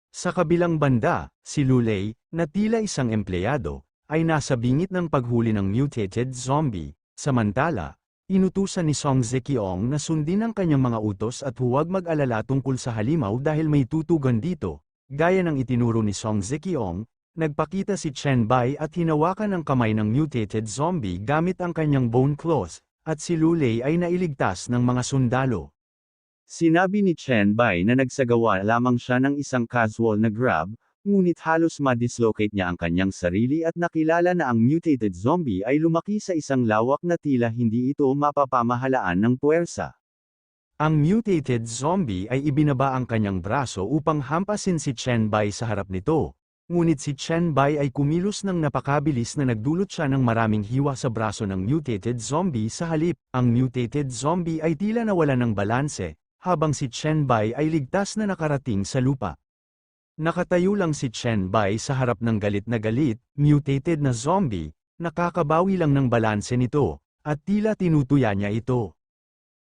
Sa kabilang banda, si Lulei, na tila isang empleyado, ay nasa bingit ng paghuli ng mutated zombie. Samantala, inutusan ni Song Zekiong na sundin ang kanyang mga utos at huwag mag-alala tungkol sa halimaw dahil may tutugan dito. Gaya ng itinuro ni Song Zekiong, nagpakita si Chen Bai at hinawakan ang kamay ng mutated zombie gamit ang kanyang bone claws, at si Lulei ay nailigtas ng mga sundalo. Sinabi ni Chen Bai na nagsagawa lamang siya ng isang casual na grab, ngunit halos ma-dislocate niya ang kanyang sarili at nakilala na ang mutated zombie ay lumaki sa isang lawak na tila hindi ito mapapamahalaan ng puwersa. Ang mutated zombie ay ibinaba ang kanyang braso upang hampasin si Chen Bai sa harap nito, ngunit si Chen Bai ay kumilos ng napakabilis na nagdulot siya ng maraming hiwa sa braso ng mutated zombie sa halip. Ang mutated zombie ay tila nawala ng balanse, habang si Chen Bai ay ligtas na nakarating sa lupa. Nakatayo lang si Chen Bai sa harap ng galit na galit, mutated na zombie, nakakabawi lang ng balanse nito, at tila tinutuya niya ito.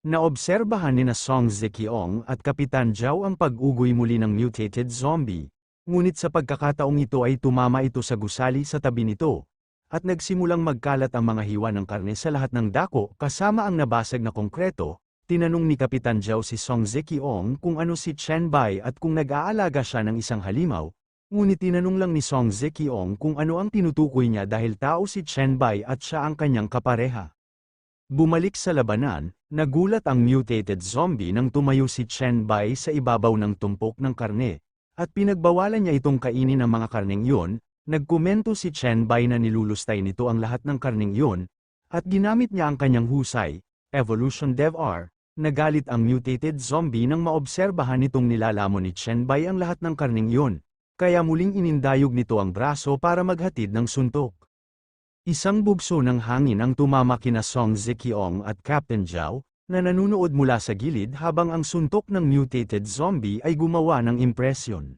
Naobserbahan ni na Song Zekiong at Kapitan Zhao ang pag-ugoy muli ng mutated zombie, ngunit sa pagkakataong ito ay tumama ito sa gusali sa tabi nito, at nagsimulang magkalat ang mga hiwa ng karne sa lahat ng dako kasama ang nabasag na konkreto. Tinanong ni Kapitan Zhao si Song Zekiong kung ano si Chen Bai at kung nag-aalaga siya ng isang halimaw, ngunit tinanong lang ni Song Zekiong kung ano ang tinutukoy niya dahil tao si Chen Bai at siya ang kanyang kapareha. Bumalik sa labanan, nagulat ang mutated zombie nang tumayo si Chen Bai sa ibabaw ng tumpok ng karne, at pinagbawalan niya itong kainin ang mga karneng yun. Nagkomento si Chen Bai na nilulustay nito ang lahat ng karneng yun, at ginamit niya ang kanyang husay, Evolution Dev R. Nagalit ang mutated zombie nang maobserbahan nitong nilalamon ni Chen Bai ang lahat ng karneng yun, kaya muling inindayog nito ang braso para maghatid ng suntok. Isang bugso ng hangin ang tumama kina Song Zekiong at Captain Zhao, na nanunood mula sa gilid habang ang suntok ng mutated zombie ay gumawa ng impresyon.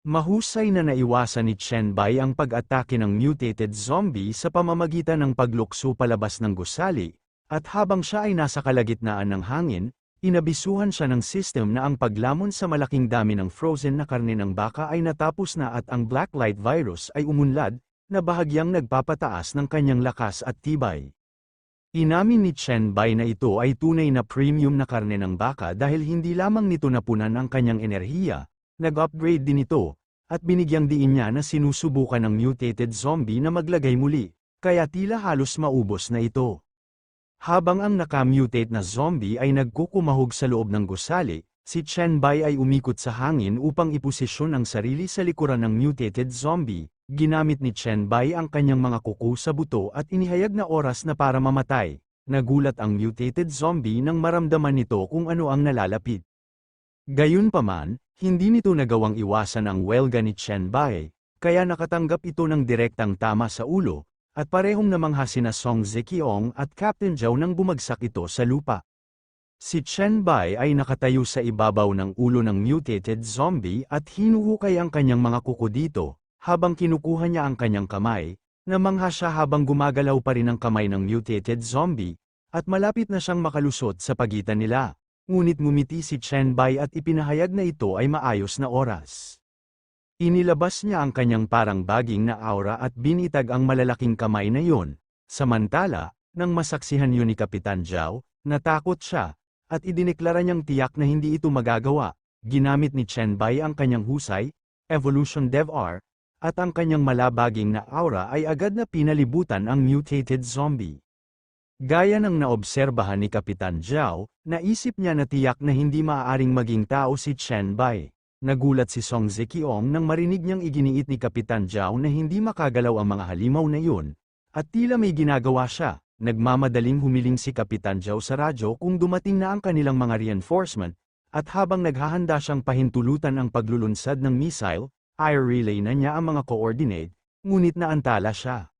Mahusay na naiwasan ni Chen Bai ang pag-atake ng mutated zombie sa pamamagitan ng paglukso palabas ng gusali, at habang siya ay nasa kalagitnaan ng hangin, inabisuhan siya ng system na ang paglamon sa malaking dami ng frozen na karne ng baka ay natapos na at ang black light virus ay umunlad, na bahagyang nagpapataas ng kanyang lakas at tibay. Inamin ni Chen Bai na ito ay tunay na premium na karne ng baka dahil hindi lamang nito napunan ang kanyang enerhiya, nag-upgrade din ito, at binigyang diin niya na sinusubukan ng mutated zombie na maglagay muli, kaya tila halos maubos na ito. Habang ang naka-mutate na zombie ay nagkukumahog sa loob ng gusali, Si Chen Bai ay umikot sa hangin upang iposisyon ang sarili sa likuran ng mutated zombie. Ginamit ni Chen Bai ang kanyang mga kuko sa buto at inihayag na oras na para mamatay. Nagulat ang mutated zombie nang maramdaman nito kung ano ang nalalapit. Gayunpaman, hindi nito nagawang iwasan ang welga ni Chen Bai, kaya nakatanggap ito ng direktang tama sa ulo, at parehong namangha sina Song Zekiong at Captain Zhao nang bumagsak ito sa lupa. Si Chen Bai ay nakatayo sa ibabaw ng ulo ng mutated zombie at hinuhukay ang kanyang mga kuko dito, habang kinukuha niya ang kanyang kamay, namangha siya habang gumagalaw pa rin ang kamay ng mutated zombie, at malapit na siyang makalusot sa pagitan nila. Ngunit ngumiti si Chen Bai at ipinahayag na ito ay maayos na oras. Inilabas niya ang kanyang parang baging na aura at binitag ang malalaking kamay na yun. Samantala, nang masaksihan yun ni Kapitan Zhao, natakot siya, at idineklara niyang tiyak na hindi ito magagawa. Ginamit ni Chen Bai ang kanyang husay, Evolution Dev R, at ang kanyang malabaging na aura ay agad na pinalibutan ang mutated zombie. Gaya ng naobserbahan ni Kapitan Zhao, naisip niya na tiyak na hindi maaaring maging tao si Chen Bai. Nagulat si Song Zekiong nang marinig niyang iginiit ni Kapitan Zhao na hindi makagalaw ang mga halimaw na yun, at tila may ginagawa siya. Nagmamadaling humiling si Kapitan Zhao sa radyo kung dumating na ang kanilang mga reinforcement, at habang naghahanda siyang pahintulutan ang paglulunsad ng missile, i-relay na niya ang mga coordinate, ngunit naantala siya.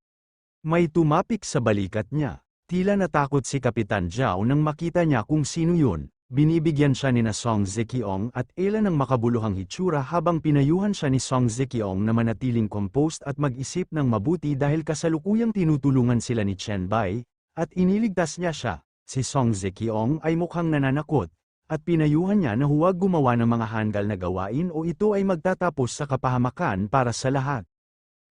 May tumapik sa balikat niya. Tila natakot si Kapitan Zhao nang makita niya kung sino yun. Binibigyan siya ni na Song Zekiong at Ela ng makabuluhang hitsura habang pinayuhan siya ni Song Zekiong na manatiling composed at mag-isip ng mabuti dahil kasalukuyang tinutulungan sila ni Chen Bai, at iniligtas niya siya. Si Song Zekiong ay mukhang nananakot, at pinayuhan niya na huwag gumawa ng mga handgal na gawain o ito ay magtatapos sa kapahamakan para sa lahat.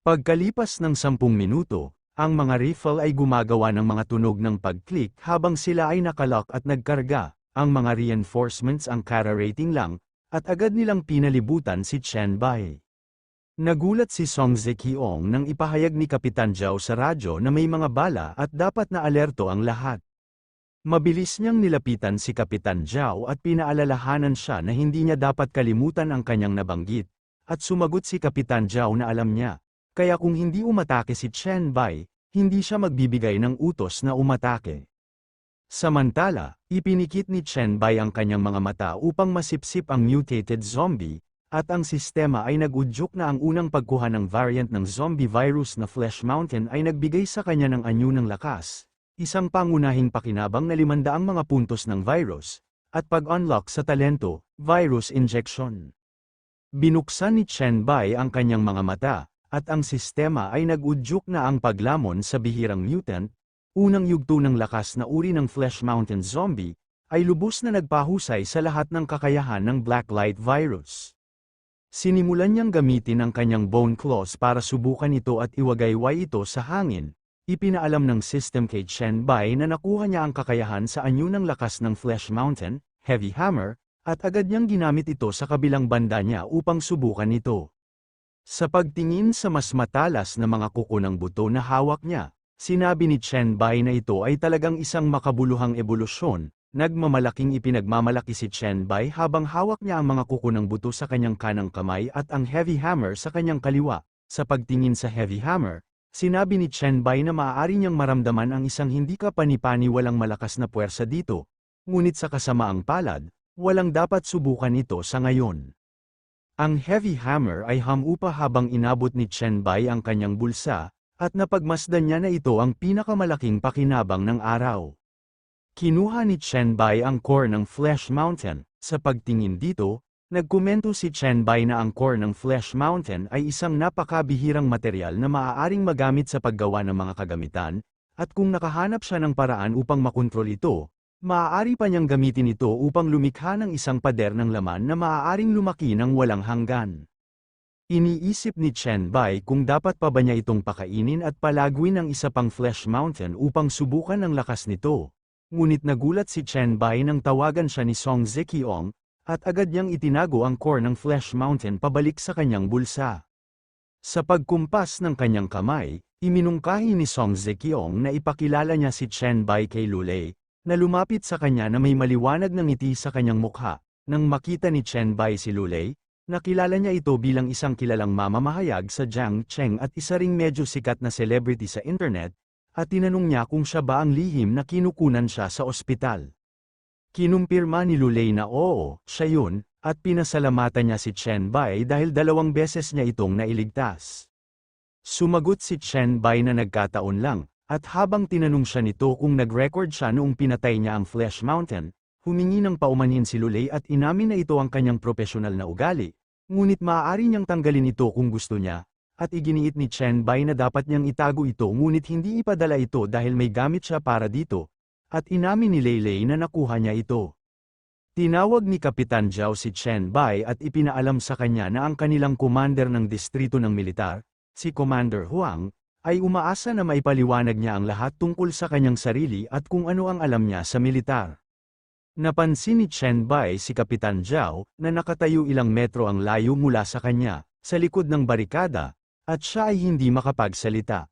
Pagkalipas ng 10 minuto, ang mga rifle ay gumagawa ng mga tunog ng pag-click habang sila ay nakalock at nagkarga. Ang mga reinforcements ang kara-rating lang, at agad nilang pinalibutan si Chen Bai. Nagulat si Song Zekiong nang ipahayag ni Kapitan Zhao sa radyo na may mga bala at dapat na alerto ang lahat. Mabilis niyang nilapitan si Kapitan Zhao at pinaalalahanan siya na hindi niya dapat kalimutan ang kanyang nabanggit, at sumagot si Kapitan Zhao na alam niya, kaya kung hindi umatake si Chen Bai, hindi siya magbibigay ng utos na umatake. Samantala, ipinikit ni Chen Bai ang kanyang mga mata upang masipsip ang mutated zombie, at ang sistema ay nag-udyok na ang unang pagkuha ng variant ng zombie virus na Flesh Mountain ay nagbigay sa kanya ng anyo ng lakas, isang pangunahing pakinabang na 500 mga puntos ng virus, at pag-unlock sa talento, virus injection. Binuksan ni Chen Bai ang kanyang mga mata, at ang sistema ay nag-udyok na ang paglamon sa bihirang mutant. Unang yugto ng lakas na uri ng Flesh Mountain zombie, ay lubos na nagpahusay sa lahat ng kakayahan ng Blacklight virus. Sinimulan niyang gamitin ang kanyang bone claws para subukan ito at iwagayway ito sa hangin. Ipinaalam ng system kay Chen Bai na nakuha niya ang kakayahan sa anyo ng lakas ng Flesh Mountain, Heavy Hammer, at agad niyang ginamit ito sa kabilang banda niya upang subukan ito. Sa pagtingin sa mas matalas na mga kuko ng buto na hawak niya, sinabi ni Chen Bai na ito ay talagang isang makabuluhang ebolusyon. Nagmamalaking ipinagmamalaki si Chen Bai habang hawak niya ang mga kuko ng buto sa kanyang kanang kamay at ang heavy hammer sa kanyang kaliwa. Sa pagtingin sa heavy hammer, sinabi ni Chen Bai na maaari niyang maramdaman ang isang hindi kapani-pani walang malakas na puwersa dito. Ngunit sa kasamaang palad, walang dapat subukan ito sa ngayon. Ang heavy hammer ay hamupa habang inabot ni Chen Bai ang kanyang bulsa, at napagmasdan niya na ito ang pinakamalaking pakinabang ng araw. Kinuha ni Chen Bai ang core ng Flesh Mountain. Sa pagtingin dito, nagkomento si Chen Bai na ang core ng Flesh Mountain ay isang napakabihirang material na maaaring magamit sa paggawa ng mga kagamitan, at kung nakahanap siya ng paraan upang makontrol ito, maaari pa niyang gamitin ito upang lumikha ng isang pader ng laman na maaaring lumaki ng walang hanggan. Iniisip ni Chen Bai kung dapat pa ba niya itong pakainin at palagwin ng isa pang Flesh Mountain upang subukan ang lakas nito. Ngunit nagulat si Chen Bai nang tawagan siya ni Song Zekiong, at agad niyang itinago ang core ng Flesh Mountain pabalik sa kanyang bulsa. Sa pagkumpas ng kanyang kamay, iminungkahi ni Song Zekiong na ipakilala niya si Chen Bai kay Lulei, na lumapit sa kanya na may maliwanag na ngiti sa kanyang mukha. Nang makita ni Chen Bai si Lulei, nakilala niya ito bilang isang kilalang mamamahayag sa Jiangcheng at isa ring medyo sikat na celebrity sa internet, at tinanong niya kung siya ba ang lihim na kinukunan siya sa ospital. Kinumpirma ni Lulei na oo, siya yun, at pinasalamatan niya si Chen Bai dahil 2 beses niya itong nailigtas. Sumagot si Chen Bai na nagkataon lang, at habang tinanong siya nito kung nag-record siya noong pinatay niya ang Flesh Mountain, humingi ng paumanhin si Lulei at inamin na ito ang kanyang propesyonal na ugali, ngunit maaari niyang tanggalin ito kung gusto niya, at iginiit ni Chen Bai na dapat niyang itago ito ngunit hindi ipadala ito dahil may gamit siya para dito, at inamin ni Leilei na nakuha niya ito. Tinawag ni Kapitan Zhao si Chen Bai at ipinaalam sa kanya na ang kanilang commander ng distrito ng militar, si Commander Huang, ay umaasa na maipaliwanag niya ang lahat tungkol sa kanyang sarili at kung ano ang alam niya sa militar. Napansin ni Chen Bai si Kapitan Zhao na nakatayo ilang metro ang layo mula sa kanya, sa likod ng barikada, at siya ay hindi makapagsalita.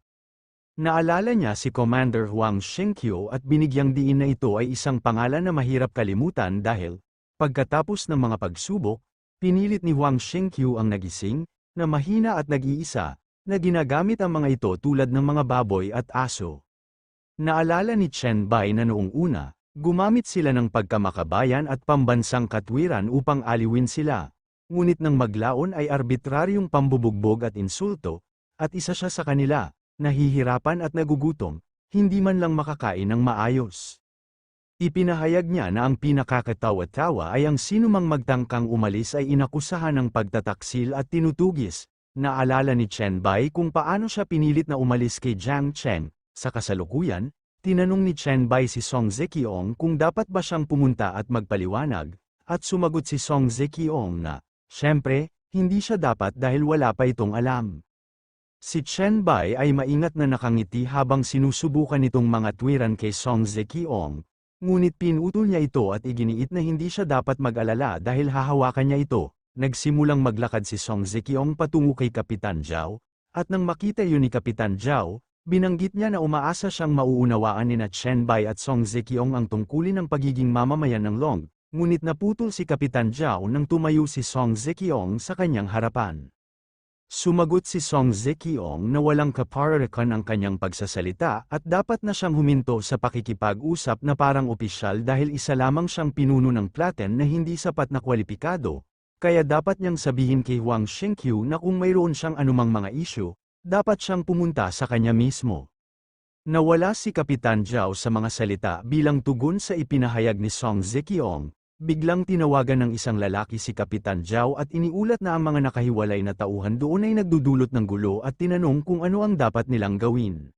Naalala niya si Commander Huang Xingqiu at binigyang diin na ito ay isang pangalan na mahirap kalimutan dahil, pagkatapos ng mga pagsubok, pinilit ni Huang Xingqiu ang nagising, na mahina at nag-iisa, na ginagamit ang mga ito tulad ng mga baboy at aso. Naalala ni Chen Bai na noong una, gumamit sila ng pagkamakabayan at pambansang katwiran upang aliwin sila, ngunit nang maglaon ay arbitraryong pambubugbog at insulto, at isa siya sa kanila, nahihirapan at nagugutom, hindi man lang makakain ng maayos. Ipinahayag niya na ang pinakakatawa-tawa ay ang sinumang magtangkang umalis ay inakusahan ng pagtataksil at tinutugis. Naalala ni Chen Bai kung paano siya pinilit na umalis kay Jiangcheng. Sa kasalukuyan, tinanong ni Chen Bai si Song Zekiong kung dapat ba siyang pumunta at magpaliwanag, at sumagot si Song Zekiong na, "Siyempre, hindi siya dapat dahil wala pa itong alam." Si Chen Bai ay maingat na nakangiti habang sinusubukan nitong mga tuwiran kay Song Zekiong, ngunit pinutol niya ito at iginiit na hindi siya dapat mag-alala dahil hahawakan niya ito. Nagsimulang maglakad si Song Zekiong patungo kay Kapitan Zhao, at nang makita yun ni Kapitan Zhao, binanggit niya na umaasa siyang mauunawaan ni Chen Bai at Song Zekiong ang tungkulin ng pagiging mamamayan ng Long, ngunit naputol si Kapitan Zhao nang tumayo si Song Zekiong sa kanyang harapan. Sumagot si Song Zekiong na walang kapararakan ang kanyang pagsasalita at dapat na siyang huminto sa pakikipag-usap na parang opisyal dahil isa lamang siyang pinuno ng platen na hindi sapat na kwalipikado. Kaya dapat niyang sabihin kay Huang Xingqiu na kung mayroon siyang anumang mga isyu, dapat siyang pumunta sa kanya mismo. Nawala si Kapitan Zhao sa mga salita bilang tugon sa ipinahayag ni Song Zekiong, biglang tinawagan ng isang lalaki si Kapitan Zhao at iniulat na ang mga nakahiwalay na tauhan doon ay nagdudulot ng gulo at tinanong kung ano ang dapat nilang gawin.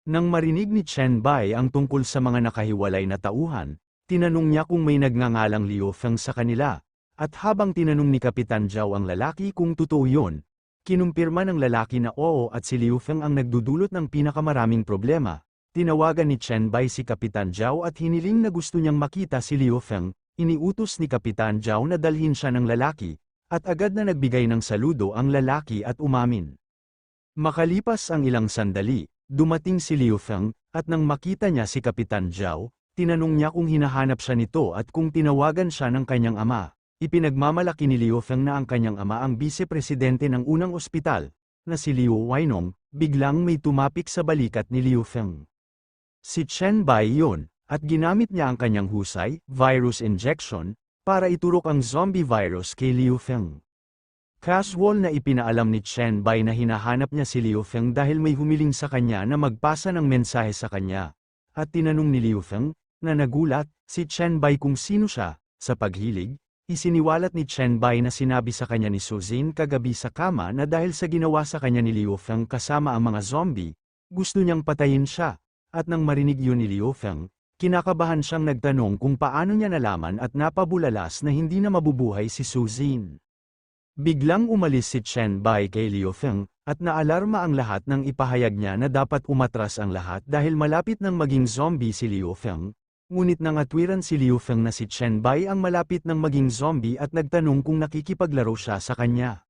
Nang marinig ni Chen Bai ang tungkol sa mga nakahiwalay na tauhan, tinanong niya kung may nagngangalang Liu Feng sa kanila. At habang tinanong ni Kapitan Zhao ang lalaki kung totoo yun, kinumpirma ng lalaki na oo at si Liu Feng ang nagdudulot ng pinakamaraming problema. Tinawagan ni Chen Bai si Kapitan Zhao at hiniling na gusto niyang makita si Liu Feng. Iniutos ni Kapitan Zhao na dalhin siya ng lalaki, at agad na nagbigay ng saludo ang lalaki at umamin. Makalipas ang ilang sandali, dumating si Liu Feng, at nang makita niya si Kapitan Zhao, tinanong niya kung hinahanap siya nito at kung tinawagan siya ng kanyang ama. Ipinagmamalaki ni Liu Feng na ang kanyang ama ang vice-presidente ng unang ospital, na si Liu Wainong, biglang may tumapik sa balikat ni Liu Feng. Si Chen Bai yun, at ginamit niya ang kanyang husay, virus injection, para iturok ang zombie virus kay Liu Feng. Casual na ipinaalam ni Chen Bai na hinahanap niya si Liu Feng dahil may humiling sa kanya na magpasa ng mensahe sa kanya. At tinanong ni Liu Feng, na nagulat, si Chen Bai kung sino siya, sa paghilig. Isiniwalat ni Chen Bai na sinabi sa kanya ni Su Jin kagabi sa kama na dahil sa ginawa sa kanya ni Liu Feng kasama ang mga zombie, gusto niyang patayin siya, at nang marinig yun ni Liu Feng, kinakabahan siyang nagtanong kung paano niya nalaman at napabulalas na hindi na mabubuhay si Su Jin. Biglang umalis si Chen Bai kay Liu Feng, at naalarma ang lahat nang ipahayag niya na dapat umatras ang lahat dahil malapit nang maging zombie si Liu Feng. Ngunit nangatwiran si Liu Feng na si Chen Bai ang malapit ng maging zombie at nagtanong kung nakikipaglaro siya sa kanya.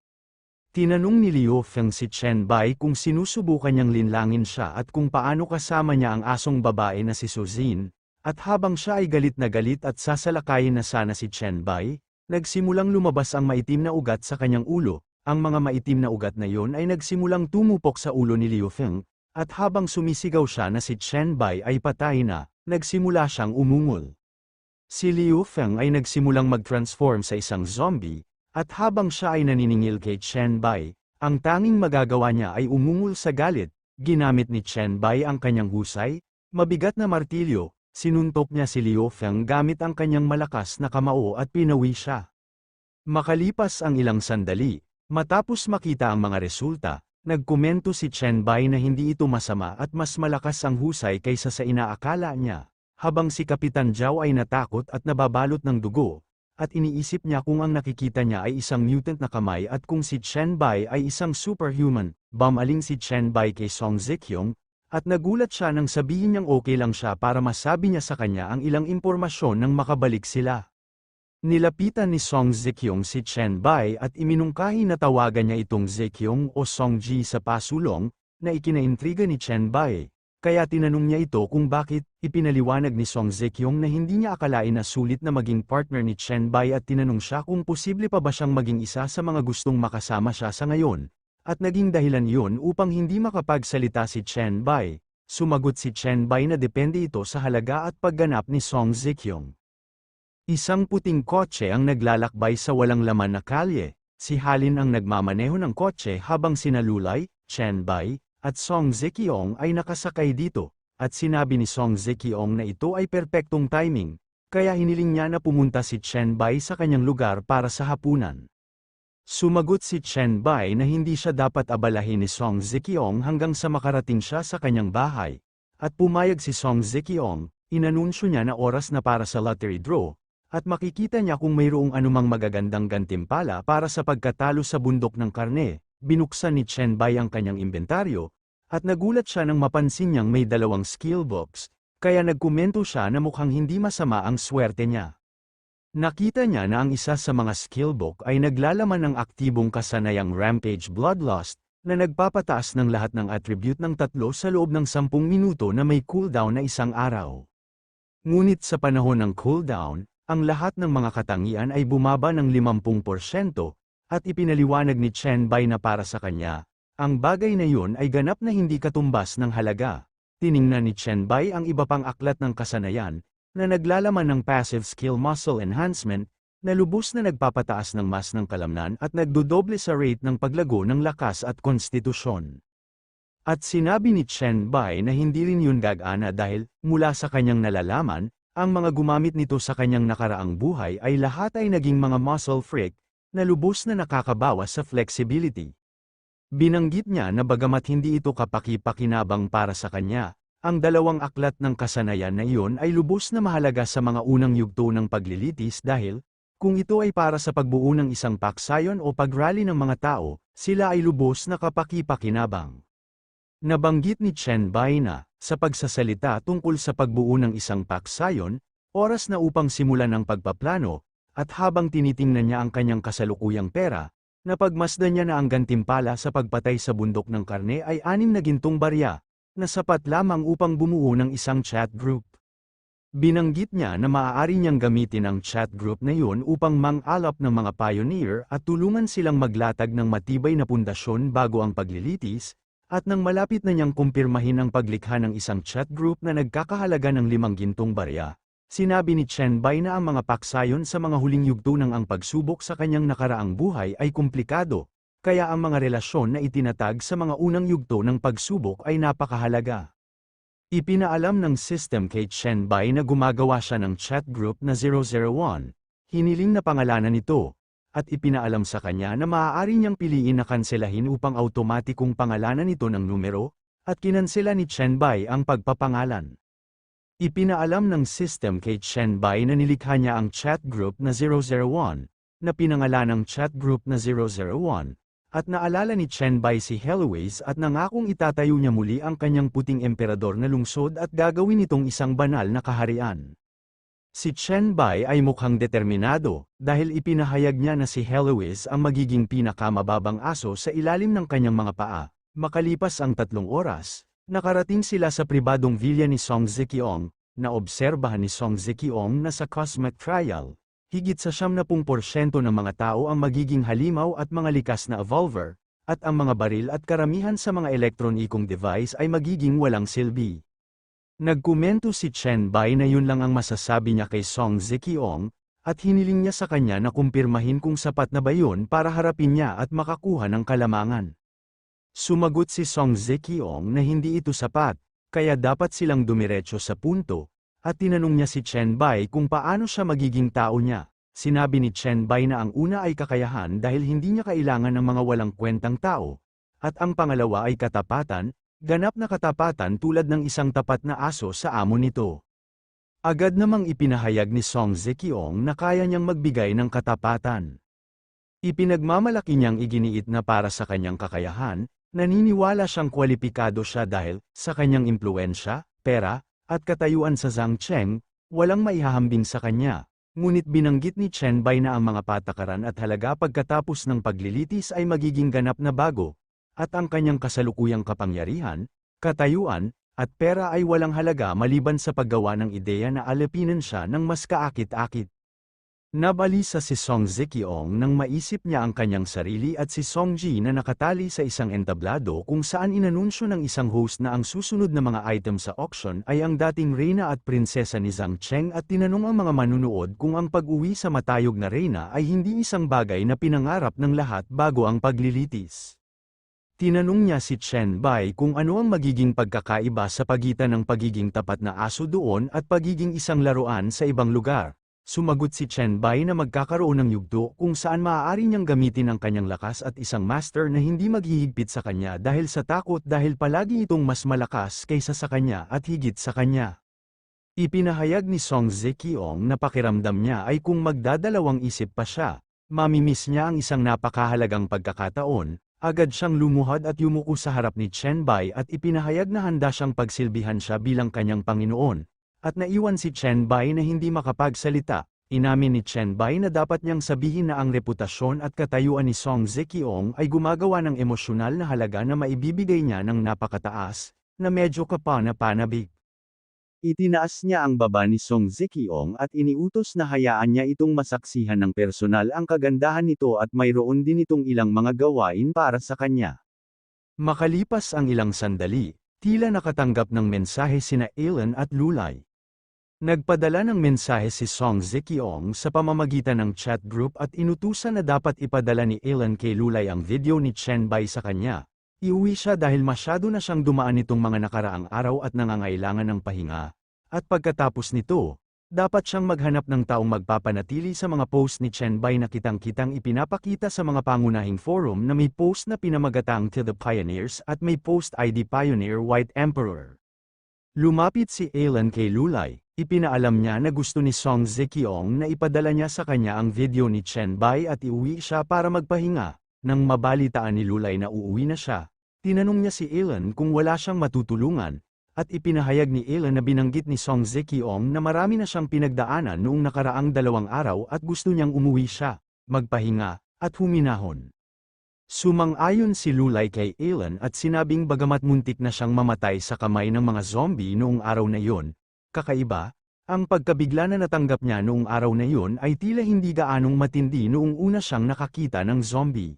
Tinanong ni Liu Feng si Chen Bai kung sinusubukan niyang linlangin siya at kung paano kasama niya ang asong babae na si Su Jin, at habang siya ay galit na galit at sasalakayin na sana si Chen Bai, Nagsimulang lumabas ang maitim na ugat sa kanyang ulo, ang mga maitim na ugat na iyon ay nagsimulang tumupok sa ulo ni Liu Feng, at habang sumisigaw siya na si Chen Bai ay patay na, nagsimula siyang umungol. Si Liu Feng ay nagsimulang mag-transform sa isang zombie, at habang siya ay naniningil kay Chen Bai, ang tanging magagawa niya ay umungol sa galit. Ginamit ni Chen Bai ang kanyang husay, mabigat na martilyo, sinuntok niya si Liu Feng gamit ang kanyang malakas na kamao at pinawi siya. Makalipas ang ilang sandali, matapos makita ang mga resulta, nagkomento si Chen Bai na hindi ito masama at mas malakas ang husay kaysa sa inaakala niya, habang si Kapitan Zhao ay natakot at nababalot ng dugo, at iniisip niya kung ang nakikita niya ay isang mutant na kamay at kung si Chen Bai ay isang superhuman. Bumaling si Chen Bai kay Song Zikyong, at nagulat siya nang sabihin niyang okay lang siya para masabi niya sa kanya ang ilang impormasyon nang makabalik sila. Nilapitan ni Song Zikyong si Chen Bai at iminungkahi na tawagan niya itong Zikyong o Song Ji sa pasulong, na ikinaintriga ni Chen Bai. Kaya tinanong niya ito kung bakit. Ipinaliwanag ni Song Zikyong na hindi niya akalain na sulit na maging partner ni Chen Bai at tinanong siya kung posible pa ba siyang maging isa sa mga gustong makasama siya sa ngayon. At naging dahilan iyon upang hindi makapagsalita si Chen Bai. Sumagot si Chen Bai na depende ito sa halaga at pagganap ni Song Zikyong. Isang puting kotse ang naglalakbay sa walang laman na kalye. Si Halin ang nagmamaneho ng kotse habang sina Lulay, Chen Bai, at Song Zikyong ay nakasakay dito, at sinabi ni Song Zikyong na ito ay perpektong timing, kaya hiniling niya na pumunta si Chen Bai sa kanyang lugar para sa hapunan. Sumagot si Chen Bai na hindi siya dapat abalahin ni Song Zikyong hanggang sa makarating siya sa kanyang bahay, at pumayag si Song Zikyong, inanunsyo niya na oras na para sa lottery draw, at makikita niya kung mayroong anumang magagandang gantimpala para sa pagkatalo sa bundok ng karne. Binuksan ni Chen Bai ang kanyang inventaryo, at nagulat siya nang mapansin niyang may 2 skill box, kaya nagkomento siya na mukhang hindi masama ang swerte niya. Nakita niya na ang isa sa mga skill book ay naglalaman ng aktibong kasanayang Rampage Bloodlust, na nagpapataas ng lahat ng attribute ng 3 sa loob ng 10 minuto na may cooldown na 1 araw. Ngunit sa panahon ng cooldown, ang lahat ng mga katangian ay bumaba ng 50%, at ipinaliwanag ni Chen Bai na para sa kanya, ang bagay na yun ay ganap na hindi katumbas ng halaga. Tiningnan ni Chen Bai ang iba pang aklat ng kasanayan, na naglalaman ng passive skill muscle enhancement, na lubos na nagpapataas ng mas ng kalamnan at nagdodoble sa rate ng paglago ng lakas at konstitusyon. At sinabi ni Chen Bai na hindi rin yun gagana dahil, mula sa kanyang nalalaman, ang mga gumamit nito sa kanyang nakaraang buhay ay lahat ay naging mga muscle freak, na lubos na nakakabawas sa flexibility. Binanggit niya na bagamat hindi ito kapaki-pakinabang para sa kanya, ang 2 aklat ng kasanayan na iyon ay lubos na mahalaga sa mga unang yugto ng paglilitis dahil, kung ito ay para sa pagbuo ng isang paksayon o pagrally ng mga tao, sila ay lubos na kapaki-pakinabang. Nabanggit ni Chen Bai na, sa pagsasalita tungkol sa pagbuo ng isang paksayon, oras na upang simulan ang pagpaplano, at habang tinitingnan niya ang kanyang kasalukuyang pera, napagmasdan niya na ang gantimpala sa pagpatay sa bundok ng karne ay 6 na gintong barya, na sapat lamang upang bumuo ng isang chat group. Binanggit niya na maaari niyang gamitin ang chat group na iyon upang mang-alap ng mga pioneer at tulungan silang maglatag ng matibay na pundasyon bago ang paglilitis, at nang malapit na niyang kumpirmahin ang paglikha ng isang chat group na nagkakahalaga ng 5 gintong barya, sinabi ni Chen Bai na ang mga paksayon sa mga huling yugto ng ang pagsubok sa kanyang nakaraang buhay ay komplikado, kaya ang mga relasyon na itinatag sa mga unang yugto ng pagsubok ay napakahalaga. Ipinaalam ng system kay Chen Bai na gumagawa siya ng chat group na 001, hiniling na pangalanan nito, at ipinaalam sa kanya na maaari niyang piliin na kanselahin upang automatikong pangalanan ito ng numero, at kinansela ni Chen Bai ang pagpapangalan. Ipinaalam ng system kay Chen Bai na nilikha niya ang chat group na 001, na pinangalanang chat group na 001, at naalala ni Chen Bai si Heloise at nangakong itatayo niya muli ang kanyang puting emperador na lungsod at gagawin itong isang banal na kaharian. Si Chen Bai ay mukhang determinado, dahil ipinahayag niya na si Heloise ang magiging pinakamababang aso sa ilalim ng kanyang mga paa. Makalipas ang 3 oras, nakarating sila sa pribadong villa ni Song Zikyong, na obserbahan ni Song Zikyong na sa cosmic trial, higit sa 70% ng mga tao ang magiging halimaw at mga likas na evolver, at ang mga baril at karamihan sa mga elektronikong device ay magiging walang silbi. Nagkomento si Chen Bai na yun lang ang masasabi niya kay Song Zekiong, at hiniling niya sa kanya na kumpirmahin kung sapat na ba yun para harapin niya at makakuha ng kalamangan. Sumagot si Song Zekiong na hindi ito sapat, kaya dapat silang dumiretso sa punto, at tinanong niya si Chen Bai kung paano siya magiging tao niya. Sinabi ni Chen Bai na ang una ay kakayahan dahil hindi niya kailangan ng mga walang kwentang tao, at ang pangalawa ay katapatan, ganap na katapatan tulad ng isang tapat na aso sa amo nito. Agad namang ipinahayag ni Song Zekiong na kaya niyang magbigay ng katapatan. Ipinagmamalaki niyang iginiit na para sa kanyang kakayahan, naniniwala siyang kwalipikado siya dahil, sa kanyang impluensya, pera, at katayuan sa Zhangcheng, walang maihahambing sa kanya. Ngunit binanggit ni Chen Bai na ang mga patakaran at halaga pagkatapos ng paglilitis ay magiging ganap na bago, at ang kanyang kasalukuyang kapangyarihan, katayuan, at pera ay walang halaga maliban sa paggawa ng ideya na alapinan siya ng mas kaakit-akit. Nabalisa si Song Zekiong nang maisip niya ang kanyang sarili at si Song Ji na nakatali sa isang entablado kung saan inanunsyo ng isang host na ang susunod na mga item sa auction ay ang dating reyna at prinsesa ni Zhangcheng at tinanong ang mga manunood kung ang pag-uwi sa matayog na reyna ay hindi isang bagay na pinangarap ng lahat bago ang paglilitis. Tinanong niya si Chen Bai kung ano ang magiging pagkakaiba sa pagitan ng pagiging tapat na aso doon at pagiging isang laruan sa ibang lugar. Sumagot si Chen Bai na magkakaroon ng yugto kung saan maaari niyang gamitin ang kanyang lakas at isang master na hindi maghihigpit sa kanya dahil sa takot dahil palagi itong mas malakas kaysa sa kanya at higit sa kanya. Ipinahayag ni Song Zekiong na pakiramdam niya ay kung magdadalawang isip pa siya, mamimiss niya ang isang napakahalagang pagkakataon. Agad siyang lumuhad at yumuko sa harap ni Chen Bai at ipinahayag na handa siyang pagsilbihan siya bilang kanyang Panginoon. At naiwan si Chen Bai na hindi makapagsalita. Inamin ni Chen Bai na dapat niyang sabihin na ang reputasyon at katayuan ni Song Zekiong ay gumagawa ng emosyonal na halaga na maibibigay niya ng napakataas, na medyo kapana-panabik. Itinaas niya ang baba ni Song Zekiong at iniutos na hayaan niya itong masaksihan ng personal ang kagandahan nito at mayroon din itong ilang mga gawain para sa kanya. Makalipas ang ilang sandali, tila nakatanggap ng mensahe sina Alan at Lulay. Nagpadala ng mensahe si Song Zekiong sa pamamagitan ng chat group at inutusan na dapat ipadala ni Alan kay Lulay ang video ni Chen Bai sa kanya. Iuwi siya dahil masyado na siyang dumaan nitong mga nakaraang araw at nangangailangan ng pahinga. At pagkatapos nito, dapat siyang maghanap ng taong magpapanatili sa mga post ni Chen Bai na kitang-kitang ipinapakita sa mga pangunahing forum na may post na pinamagatang To the Pioneers at may post ID Pioneer White Emperor. Lumapit si Alan kay Lulay, ipinaalam niya na gusto ni Song Zekiong na ipadala niya sa kanya ang video ni Chen Bai at iuwi siya para magpahinga. Nang mabalitaan ni Lulay na uuwi na siya, tinanong niya si Alan kung wala siyang matutulungan, at ipinahayag ni Alan na binanggit ni Song Zekiong na marami na siyang pinagdaanan noong nakaraang 2 araw at gusto niyang umuwi siya, magpahinga, at huminahon. Sumang-ayon si Lulay kay Alan at sinabing bagamat muntik na siyang mamatay sa kamay ng mga zombie noong araw na iyon, kakaiba, ang pagkabigla na natanggap niya noong araw na iyon ay tila hindi gaanong matindi noong una siyang nakakita ng zombie.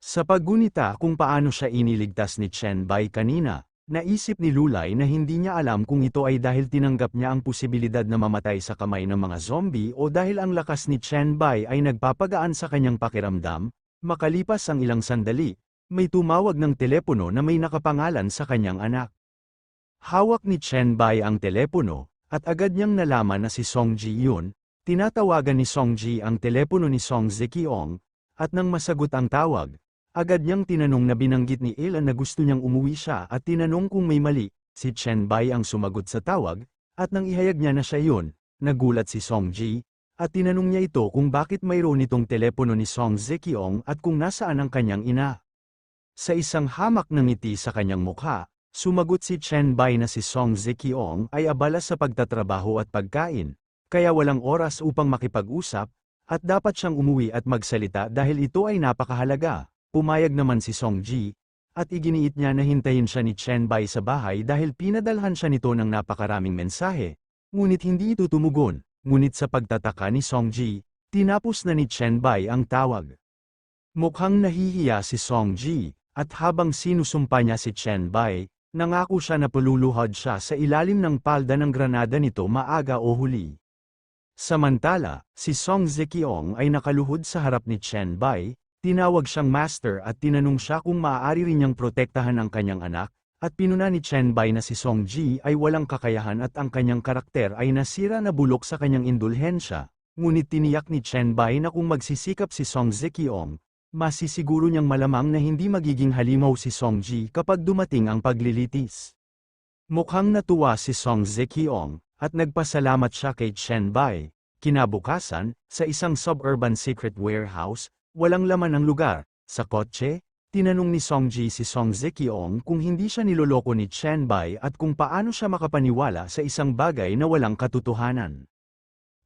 Sa paggunita kung paano siya iniligtas ni Chen Bai kanina, naisip ni Lulay na hindi niya alam kung ito ay dahil tinanggap niya ang posibilidad na mamatay sa kamay ng mga zombie o dahil ang lakas ni Chen Bai ay nagpapagaan sa kanyang pakiramdam. Makalipas ang ilang sandali, may tumawag ng telepono na may nakapangalan sa kanyang anak. Hawak ni Chen Bai ang telepono, at agad niyang nalaman na si Song Ji yun. Tinatawagan ni Song Ji ang telepono ni Song Zekiong, at nang masagot ang tawag, agad niyang tinanong na binanggit ni Alan na gusto niyang umuwi siya at tinanong kung may mali. Si Chen Bai ang sumagot sa tawag, at nang ihayag niya na siya yun, nagulat si Song Ji, at tinanong niya ito kung bakit mayroon itong telepono ni Song Zekiong at kung nasaan ang kanyang ina. Sa isang hamak na ngiti sa kanyang mukha, sumagot si Chen Bai na si Song Zekiong ay abala sa pagtatrabaho at pagkain, kaya walang oras upang makipag-usap, at dapat siyang umuwi at magsalita dahil ito ay napakahalaga. Pumayag naman si Song Ji, at iginiit niya na hintayin siya ni Chen Bai sa bahay dahil pinadalhan siya nito ng napakaraming mensahe, ngunit hindi ito tumugon. ngunit sa pagtataka ni Songji, tinapos na ni Chen Bai ang tawag. Mukhang nahihiya si Songji, at habang sinusumpa niya si Chen Bai, nangako siya na paluluhod siya sa ilalim ng palda ng granada nito maaga o huli. Samantala, si Song Zekiong ay nakaluhod sa harap ni Chen Bai, tinawag siyang master at tinanong siya kung maaari rin niyang protektahan ang kanyang anak, at pinuna ni Chen Bai na si Songji ay walang kakayahan at ang kanyang karakter ay nasira na bulok sa kanyang indulhensya, ngunit tiniyak ni Chen Bai na kung magsisikap si Song Zekiong, masisiguro niyang malamang na hindi magiging halimaw si Songji kapag dumating ang paglilitis. Mukhang natuwa si Song Zekiong, at nagpasalamat siya kay Chen Bai. Kinabukasan, sa isang suburban secret warehouse, walang laman ang lugar. Sa kotse, tinanong ni Songji si Song Zekiong kung hindi siya niloloko ni Chen Bai at kung paano siya makapaniwala sa isang bagay na walang katotohanan.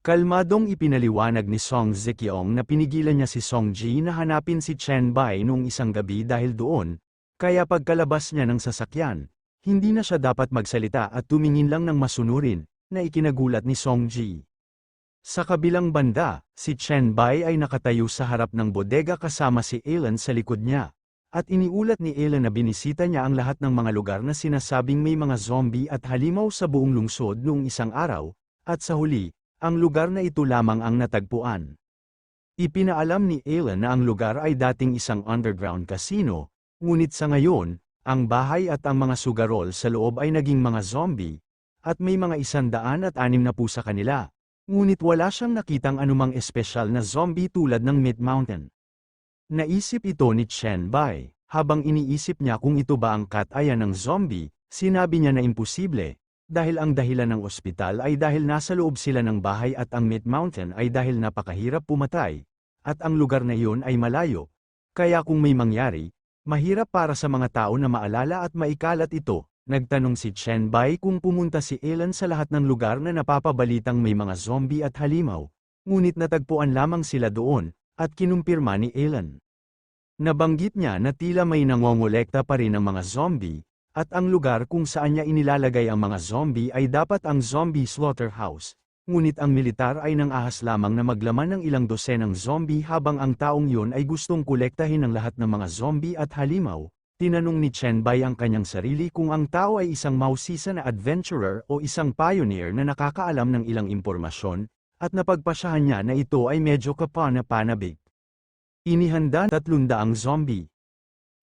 Kalmadong ipinaliwanag ni Song Zekiong na pinigilan niya si Songji na hanapin si Chen Bai noong isang gabi dahil doon, kaya pagkalabas niya ng sasakyan, hindi na siya dapat magsalita at tumingin lang ng masunurin, na ikinagulat ni Songji. Sa kabilang banda, si Chen Bai ay nakatayo sa harap ng bodega kasama si Alan sa likod niya, at iniulat ni Alan na binisita niya ang lahat ng mga lugar na sinasabing may mga zombie at halimaw sa buong lungsod noong isang araw, at sa huli, ang lugar na ito lamang ang natagpuan. Ipinaalam ni Alan na ang lugar ay dating isang underground casino, ngunit sa ngayon, ang bahay at ang mga sugarol sa loob ay naging mga zombie, at may mga 160 sa kanila, ngunit wala siyang nakitang anumang espesyal na zombie tulad ng Mid Mountain. Naisip ito ni Chen Bai, habang iniisip niya kung ito ba ang katayan ng zombie, sinabi niya na imposible, dahil ang dahilan ng ospital ay dahil nasa loob sila ng bahay at ang Mid Mountain ay dahil napakahirap pumatay, at ang lugar na iyon ay malayo, kaya kung may mangyari, mahirap para sa mga tao na maalala at maikalat ito. Nagtanong si Chen Bai kung pumunta si Alan sa lahat ng lugar na napapabalitang may mga zombie at halimaw, ngunit natagpuan lamang sila doon, at kinumpirma ni Alan. Nabanggit niya na tila may nangongolekta pa rin ang mga zombie, at ang lugar kung saan niya inilalagay ang mga zombie ay dapat ang zombie slaughterhouse, ngunit ang militar ay nang-ahas lamang na maglaman ng ilang dosenang zombie habang ang taong yun ay gustong kolektahin ang lahat ng mga zombie at halimaw. Tinanong ni Chen Bai ang kanyang sarili kung ang tao ay isang mausisa na adventurer o isang pioneer na nakakaalam ng ilang impormasyon, at napagpasyahan niya na ito ay medyo kapana-panabik. Inihanda 300 zombie.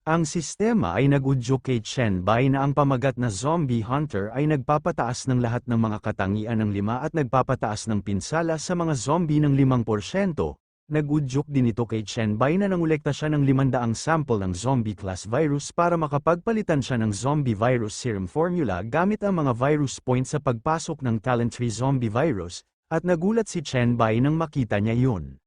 Ang sistema ay nag-udyok kay Chen Bai na ang pamagat na zombie hunter ay nagpapataas ng lahat ng mga katangian ng 5 at nagpapataas ng pinsala sa mga zombie ng 5%. Nag-udyok din ito kay Chen Bai na nangolekta siya ng 500 sample ng zombie class virus para makapagpalitan siya ng zombie virus serum formula gamit ang mga virus points sa pagpasok ng talent-free zombie virus, at nagulat si Chen Bai nang makita niya yun.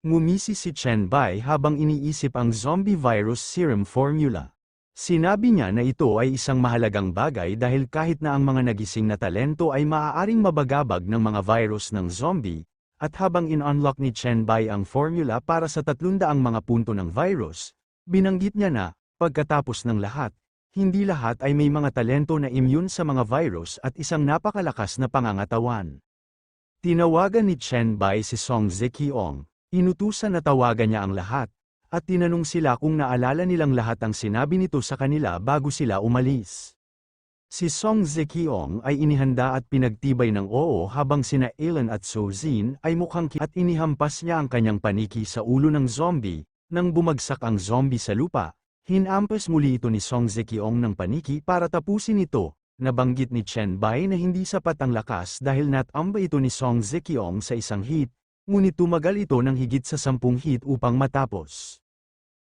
Ngumisi si Chen Bai habang iniisip ang zombie virus serum formula. Sinabi niya na ito ay isang mahalagang bagay dahil kahit na ang mga nagising na talento ay maaaring mabagabag ng mga virus ng zombie, at habang in-unlock ni Chen Bai ang formula para sa 300 mga punto ng virus, binanggit niya na, pagkatapos ng lahat, hindi lahat ay may mga talento na immune sa mga virus at isang napakalakas na pangangatawan. Tinawagan ni Chen Bai si Song Zekiong, inutusan na tawagan niya ang lahat, at tinanong sila kung naalala nilang lahat ang sinabi nito sa kanila bago sila umalis. Si Song Zekiong ay inihanda at pinagtibay ng oo habang sina Alan at Sojin ay mukhang at inihampas niya ang kanyang paniki sa ulo ng zombie. Nang bumagsak ang zombie sa lupa, hinampas muli ito ni Song Zekiong ng paniki para tapusin ito. Nabanggit ni Chen Bai na hindi sapat ang lakas dahil natamba ito ni Song Zekiong sa isang hit, ngunit tumagal ito ng higit sa 10 hit upang matapos.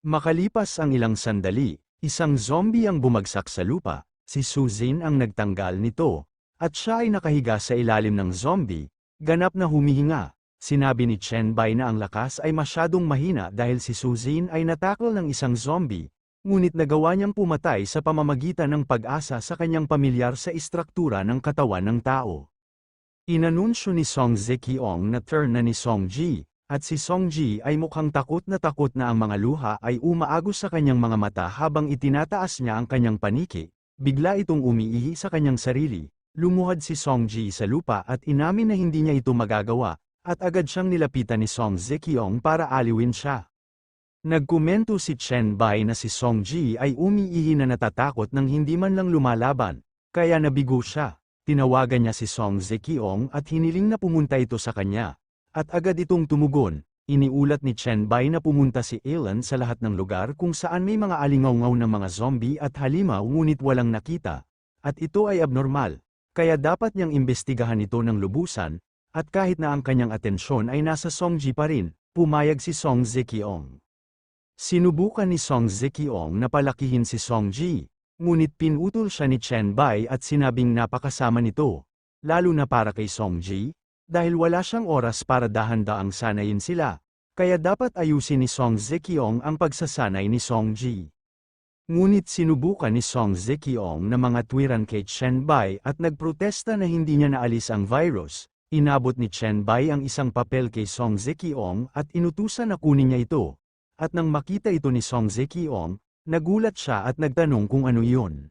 Makalipas ang ilang sandali, isang zombie ang bumagsak sa lupa. Si Sujin ang nagtanggal nito, at siya ay nakahiga sa ilalim ng zombie, ganap na humihinga. Sinabi ni Chen Bai na ang lakas ay masyadong mahina dahil si Sujin ay natakal ng isang zombie, ngunit nagawa niyang pumatay sa pamamagitan ng pag-asa sa kanyang pamilyar sa istruktura ng katawan ng tao. Inanunsyo ni Song Zekiong na turn na ni Song Ji, at si Song Ji ay mukhang takot na ang mga luha ay umaagos sa kanyang mga mata habang itinataas niya ang kanyang paniki. Bigla itong umiihi sa kanyang sarili, Lumuhad si Songji sa lupa at inamin na hindi niya ito magagawa, at agad siyang nilapitan ni Song Zekiong para aliwin siya. Nagkomento si Chen Bai na si Songji ay umiihi na natatakot nang hindi man lang lumalaban, kaya nabigo siya. Tinawagan niya si Song Zekiong at hiniling na pumunta ito sa kanya. At agad itong tumugon. Iniulat ni Chen Bai na pumunta si Alan sa lahat ng lugar kung saan may mga alingaw-ngaw ng mga zombie at halimaw ngunit walang nakita. At ito ay abnormal, kaya dapat niyang imbestigahan ito ng lubusan, at kahit na ang kanyang atensyon ay nasa Songji pa rin, pumayag si Song Zekiong. Sinubukan ni Song Zekiong na palakihin si Songji, ngunit pinutol siya ni Chen Bai at sinabing napakasama nito, lalo na para kay Songji, dahil wala siyang oras para dahan-daang sanayin sila, kaya dapat ayusin ni Song Zekiong ang pagsasanay ni Songji. Ngunit sinubukan ni Song Zekiong na mga tuwiran kay Chen Bai at nagprotesta na hindi niya naalis ang virus. Inabot ni Chen Bai ang isang papel kay Song Zekiong at inutusan na kunin niya ito. At nang makita ito ni Song Zekiong, nagulat siya at nagtanong kung ano yun.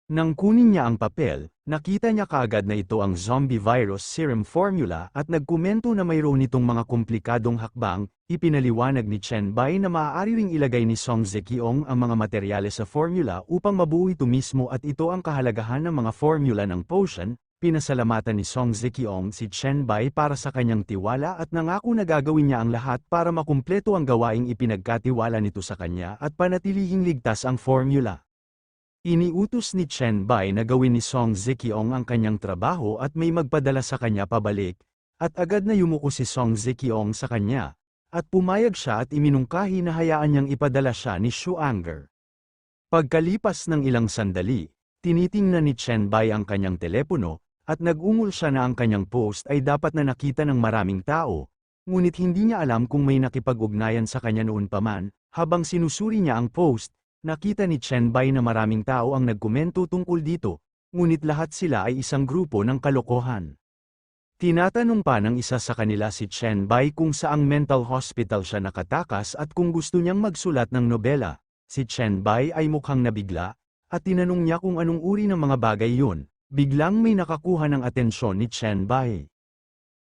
Nang kunin niya ang papel, nakita niya kaagad na ito ang zombie virus serum formula at nagkomento na mayroon itong mga komplikadong hakbang. Ipinaliwanag ni Chen Bai na maaari ring ilagay ni Song Zekiong ang mga materyales sa formula upang mabuo ito mismo at ito ang kahalagahan ng mga formula ng potion. Pinasalamatan ni Song Zekiong si Chen Bai para sa kanyang tiwala at nangako na gagawin niya ang lahat para makumpleto ang gawaing ipinagkatiwala nito sa kanya at panatilihing ligtas ang formula. Iniutos ni Chen Bai na gawin ni Song Zekiong ang kanyang trabaho at may magpadala sa kanya pabalik, at agad na yumuko si Song Zekiong sa kanya, at pumayag siya at iminungkahi na hayaan niyang ipadala siya ni Shu Anger. Pagkalipas ng ilang sandali, tinitingnan ni Chen Bai ang kanyang telepono, at nag-ungol siya na ang kanyang post ay dapat na nakita ng maraming tao, ngunit hindi niya alam kung may nakipag-ugnayan sa kanya noon pa man. Habang sinusuri niya ang post, nakita ni Chen Bai na maraming tao ang nagkomento tungkol dito, ngunit lahat sila ay isang grupo ng kalokohan. Tinatanong pa ng isa sa kanila si Chen Bai kung saang mental hospital siya nakatakas at kung gusto niyang magsulat ng nobela. Si Chen Bai ay mukhang nabigla, at tinanong niya kung anong uri ng mga bagay yun. Biglang may nakakuha ng atensyon ni Chen Bai.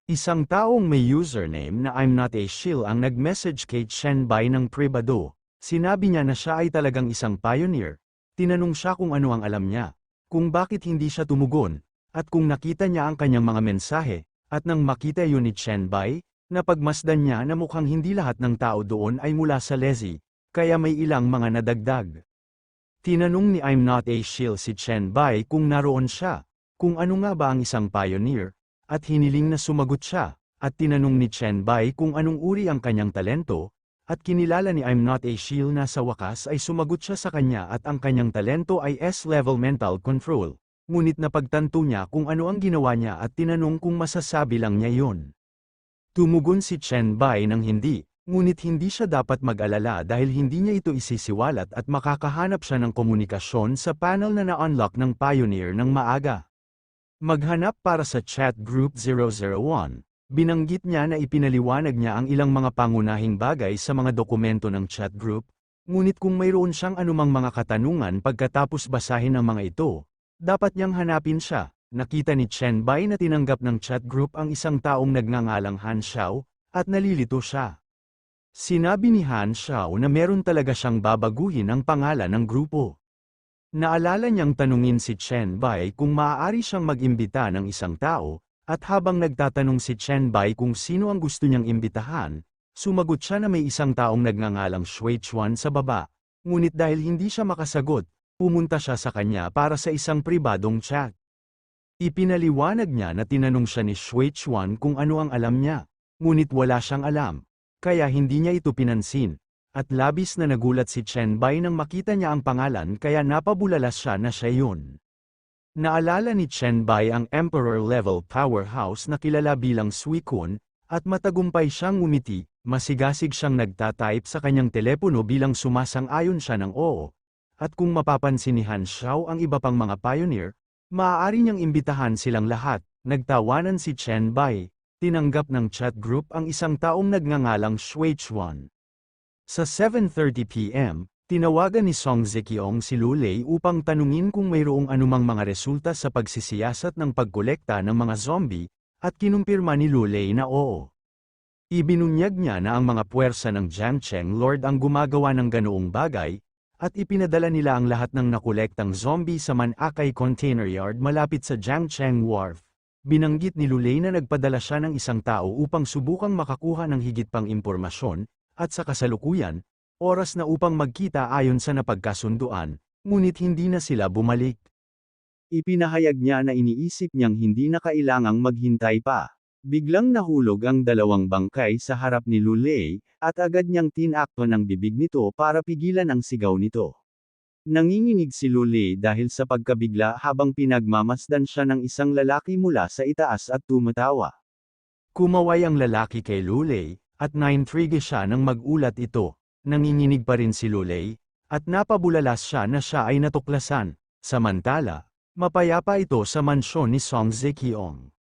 Isang taong may username na I'm Not a Shill ang nag-message kay Chen Bai ng pribado. Sinabi niya na siya ay talagang isang pioneer. Tinanong siya kung ano ang alam niya, kung bakit hindi siya tumugon, at kung nakita niya ang kanyang mga mensahe, at nang makita yun ni Chen Bai, napagmasdan niya na mukhang hindi lahat ng tao doon ay mula sa Lezi, kaya may ilang mga nadagdag. Tinanong ni I'm Not a Shill si Chen Bai kung naroon siya, kung ano nga ba ang isang pioneer, at hiniling na sumagot siya, at tinanong ni Chen Bai kung anong uri ang kanyang talento, at kinilala ni I'm Not a Shill na sa wakas ay sumagot siya sa kanya at ang kanyang talento ay S-level mental control, ngunit napagtanto niya kung ano ang ginawa niya at tinanong kung masasabi lang niya yon. Tumugon si Chen Bai ng hindi. Ngunit hindi siya dapat mag-alala dahil hindi niya ito isisiwalat at makakahanap siya ng komunikasyon sa panel na na-unlock ng Pioneer ng maaga. Maghanap para sa Chat Group 001. Binanggit niya na ipinaliwanag niya ang ilang mga pangunahing bagay sa mga dokumento ng chat group, ngunit kung mayroon siyang anumang mga katanungan pagkatapos basahin ang mga ito, dapat niyang hanapin siya. Nakita ni Chen Bai na tinanggap ng chat group ang isang taong nagngangalang Han Xiao, at nalilito siya. Sinabi ni Han Xiao na meron talaga siyang babaguhin ang pangalan ng grupo. Naalala niyang tanungin si Chen Bai kung maaari siyang mag-imbita ng isang tao, at habang nagtatanong si Chen Bai kung sino ang gusto niyang imbitahan, sumagot siya na may isang taong nagngangalang Shui Chuan sa baba, ngunit dahil hindi siya makasagot, pumunta siya sa kanya para sa isang pribadong chat. Ipinaliwanag niya na tinanong siya ni Shui Chuan kung ano ang alam niya, ngunit wala siyang alam. Kaya hindi niya ito pinansin, at labis na nagulat si Chen Bai nang makita niya ang pangalan kaya napabulalas siya na siya yun. Naalala ni Chen Bai ang Emperor-level powerhouse na kilala bilang Sui Kun, at matagumpay siyang ngumiti, masigasig siyang nagtatype sa kanyang telepono bilang sumasang-ayon siya ng oo. At kung mapapansin ni Han Xiao ang iba pang mga pioneer, maaari niyang imbitahan silang lahat. Nagtawanan si Chen Bai. Tinanggap ng chat group ang isang taong nagngangalang Shui Chuan. Sa 7:30 p.m., Tinawagan ni Song Zekiong si Liu Lei upang tanungin kung mayroong anumang mga resulta sa pagsisiyasat ng pagkolekta ng mga zombie, at kinumpirma ni Liu Lei na oo. Ibinunyag niya na ang mga puwersa ng Jiangcheng Lord ang gumagawa ng ganoong bagay, at ipinadala nila ang lahat ng nakolektang zombie sa Manakay Container Yard malapit sa Jiangcheng Wharf. Binanggit ni Liu Lei na nagpadala siya ng isang tao upang subukang makakuha ng higit pang impormasyon, at sa kasalukuyan, oras na upang magkita ayon sa napagkasunduan, ngunit hindi na sila bumalik. Ipinahayag niya na iniisip niyang hindi na kailangang maghintay pa. Biglang nahulog ang dalawang bangkay sa harap ni Liu Lei, at agad niyang tinakto ng bibig nito para pigilan ang sigaw nito. Nanginginig si Liu Lei dahil sa pagkabigla habang pinagmamasdan siya ng isang lalaki mula sa itaas at tumatawa. Kumaway ang lalaki kay Liu Lei, at naintrigue siya nang magulat ito. Nanginginig pa rin si Liu Lei, at napabulalas siya na siya ay natuklasan. Samantala, mapayapa ito sa mansyon ni Song Zekiong.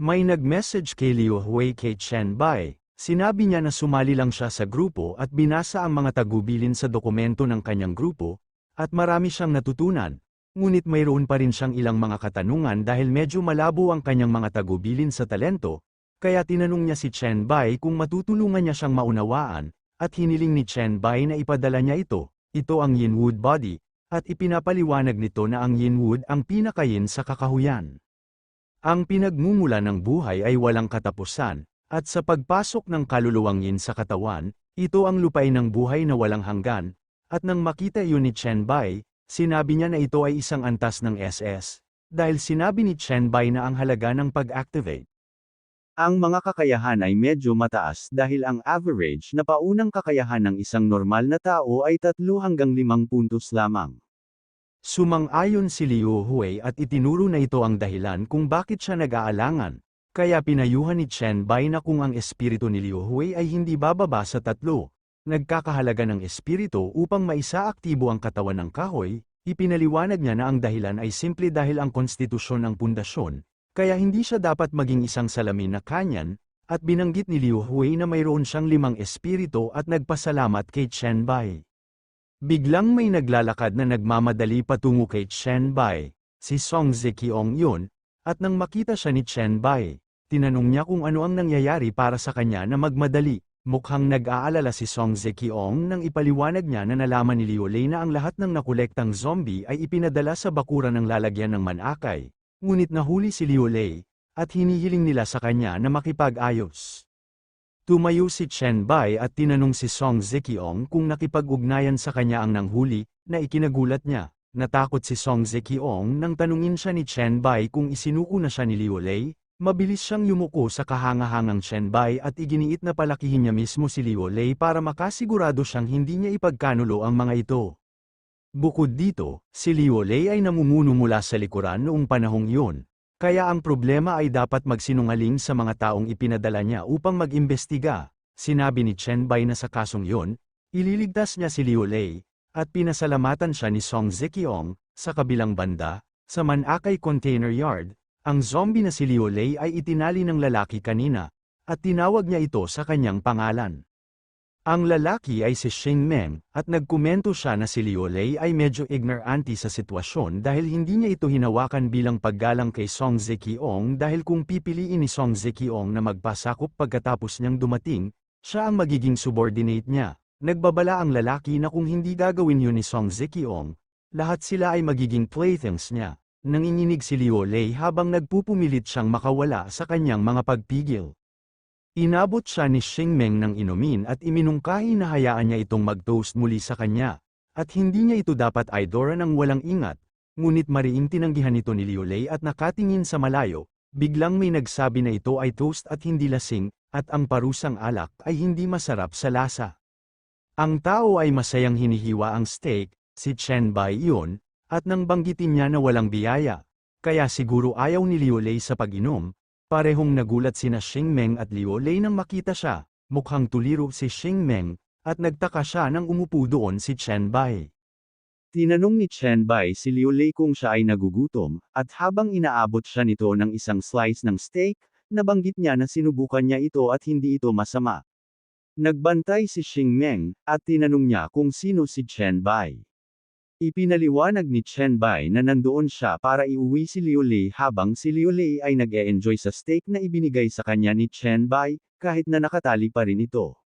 May nag-message kay Liu Hui kay Chen Bai. Sinabi niya na sumali lang siya sa grupo at binasa ang mga tagubilin sa dokumento ng kanyang grupo, at marami siyang natutunan. Ngunit mayroon pa rin siyang ilang mga katanungan dahil medyo malabo ang kanyang mga tagubilin sa talento, kaya tinanong niya si Chen Bai kung matutulungan niya siyang maunawaan, at hiniling ni Chen Bai na ipadala niya ito ang Yinwood body, at ipinapaliwanag nito na ang Yinwood ang pinakayin sa kakahuyan. Ang pinagmumula ng buhay ay walang katapusan, at sa pagpasok ng kaluluwang yin sa katawan, ito ang lupay ng buhay na walang hanggan, at nang makita iyon ni Chen Bai, sinabi niya na ito ay isang antas ng SS, dahil sinabi ni Chen Bai na ang halaga ng pag-activate. Ang mga kakayahan ay medyo mataas dahil ang average na paunang kakayahan ng isang normal na tao ay 3 hanggang 5 puntos lamang. Sumang-ayon si Liu Hui at itinuro na ito ang dahilan kung bakit siya nag-aalangan, kaya pinayuhan ni Chen Bai na kung ang espiritu ni Liu Hui ay hindi bababa sa 3, nagkakahalaga ng espiritu upang maisaaktibo ang katawan ng kahoy, ipinaliwanag niya na ang dahilan ay simple dahil ang konstitusyon ang pundasyon, kaya hindi siya dapat maging isang salamin na kanyan, at binanggit ni Liu Hui na mayroon siyang 5 espiritu at nagpasalamat kay Chen Bai. Biglang may naglalakad na nagmamadali patungo kay Chen Bai, si Song Zekiong yun, at nang makita siya ni Chen Bai, tinanong niya kung ano ang nangyayari para sa kanya na magmadali. Mukhang nag-aalala si Song Zekiong nang ipaliwanag niya na nalaman ni Liu Lei na ang lahat ng nakolektang zombie ay ipinadala sa bakuran ng lalagyan ng manakay. Ngunit nahuli si Liu Lei, at hinihiling nila sa kanya na makipag-ayos. Tumayo si Chen Bai at tinanong si Song Zekiong kung nakipag-ugnayan sa kanya ang nanghuli, na ikinagulat niya. Natakot si Song Zekiong nang tanungin siya ni Chen Bai kung isinuko na siya ni Liu Lei. Mabilis siyang yumuko sa kahangahangang Chen Bai at iginiit na palakihin niya mismo si Liu Lei para makasigurado siyang hindi niya ipagkanulo ang mga ito. Bukod dito, si Liu Lei ay namumuno mula sa likuran noong panahong iyon, kaya ang problema ay dapat magsinungaling sa mga taong ipinadala niya upang mag-imbestiga. Sinabi ni Chen Bai na sa kasong iyon, ililigtas niya si Liu Lei, at pinasalamatan siya ni Song Zekiong. Sa kabilang banda, sa Manakay Container Yard, ang zombie na si Liu Lei ay itinali ng lalaki kanina, at tinawag niya ito sa kanyang pangalan. Ang lalaki ay si Xing Meng, at nagkomento siya na si Liu Lei ay medyo ignorante sa sitwasyon dahil hindi niya ito hinawakan bilang paggalang kay Song Zekiong dahil kung pipiliin ni Song Zekiong na magpasakop pagkatapos niyang dumating, siya ang magiging subordinate niya. Nagbabala ang lalaki na kung hindi gagawin yun ni Song Zekiong, lahat sila ay magiging playthings niya. Nanginginig si Liu Lei habang nagpupumilit siyang makawala sa kanyang mga pagpigil. Inabot siya ni Xing Meng ng inumin at iminungkahi na hayaan niya itong mag-toast muli sa kanya, at hindi niya ito dapat idora ng walang ingat, ngunit mariing tinanggihan ito ni Liu Lei at nakatingin sa malayo, biglang may nagsabi na ito ay toast at hindi lasing, at ang parusang alak ay hindi masarap sa lasa. Ang tao ay masayang hinihiwa ang steak, si Chen Bai yun, at nang banggitin niya na walang biyaya, kaya siguro ayaw ni Liu Lei sa pag-inom. Parehong nagulat sina Xing Meng at Liu Lei nang makita siya, mukhang tuliro si Xing Meng, at nagtaka siya nang umupo doon si Chen Bai. Tinanong ni Chen Bai si Liu Lei kung siya ay nagugutom, at habang inaabot siya nito ng isang slice ng steak, nabanggit niya na sinubukan niya ito at hindi ito masama. Nagbantay si Xingmeng, at tinanong niya kung sino si Chen Bai. Ipinaliwanag ni Chen Bai na nandoon siya para iuwi si Liu Lei habang si Liu Lei ay nag-e-enjoy sa steak na ibinigay sa kanya ni Chen Bai, kahit na nakatali pa rin ito.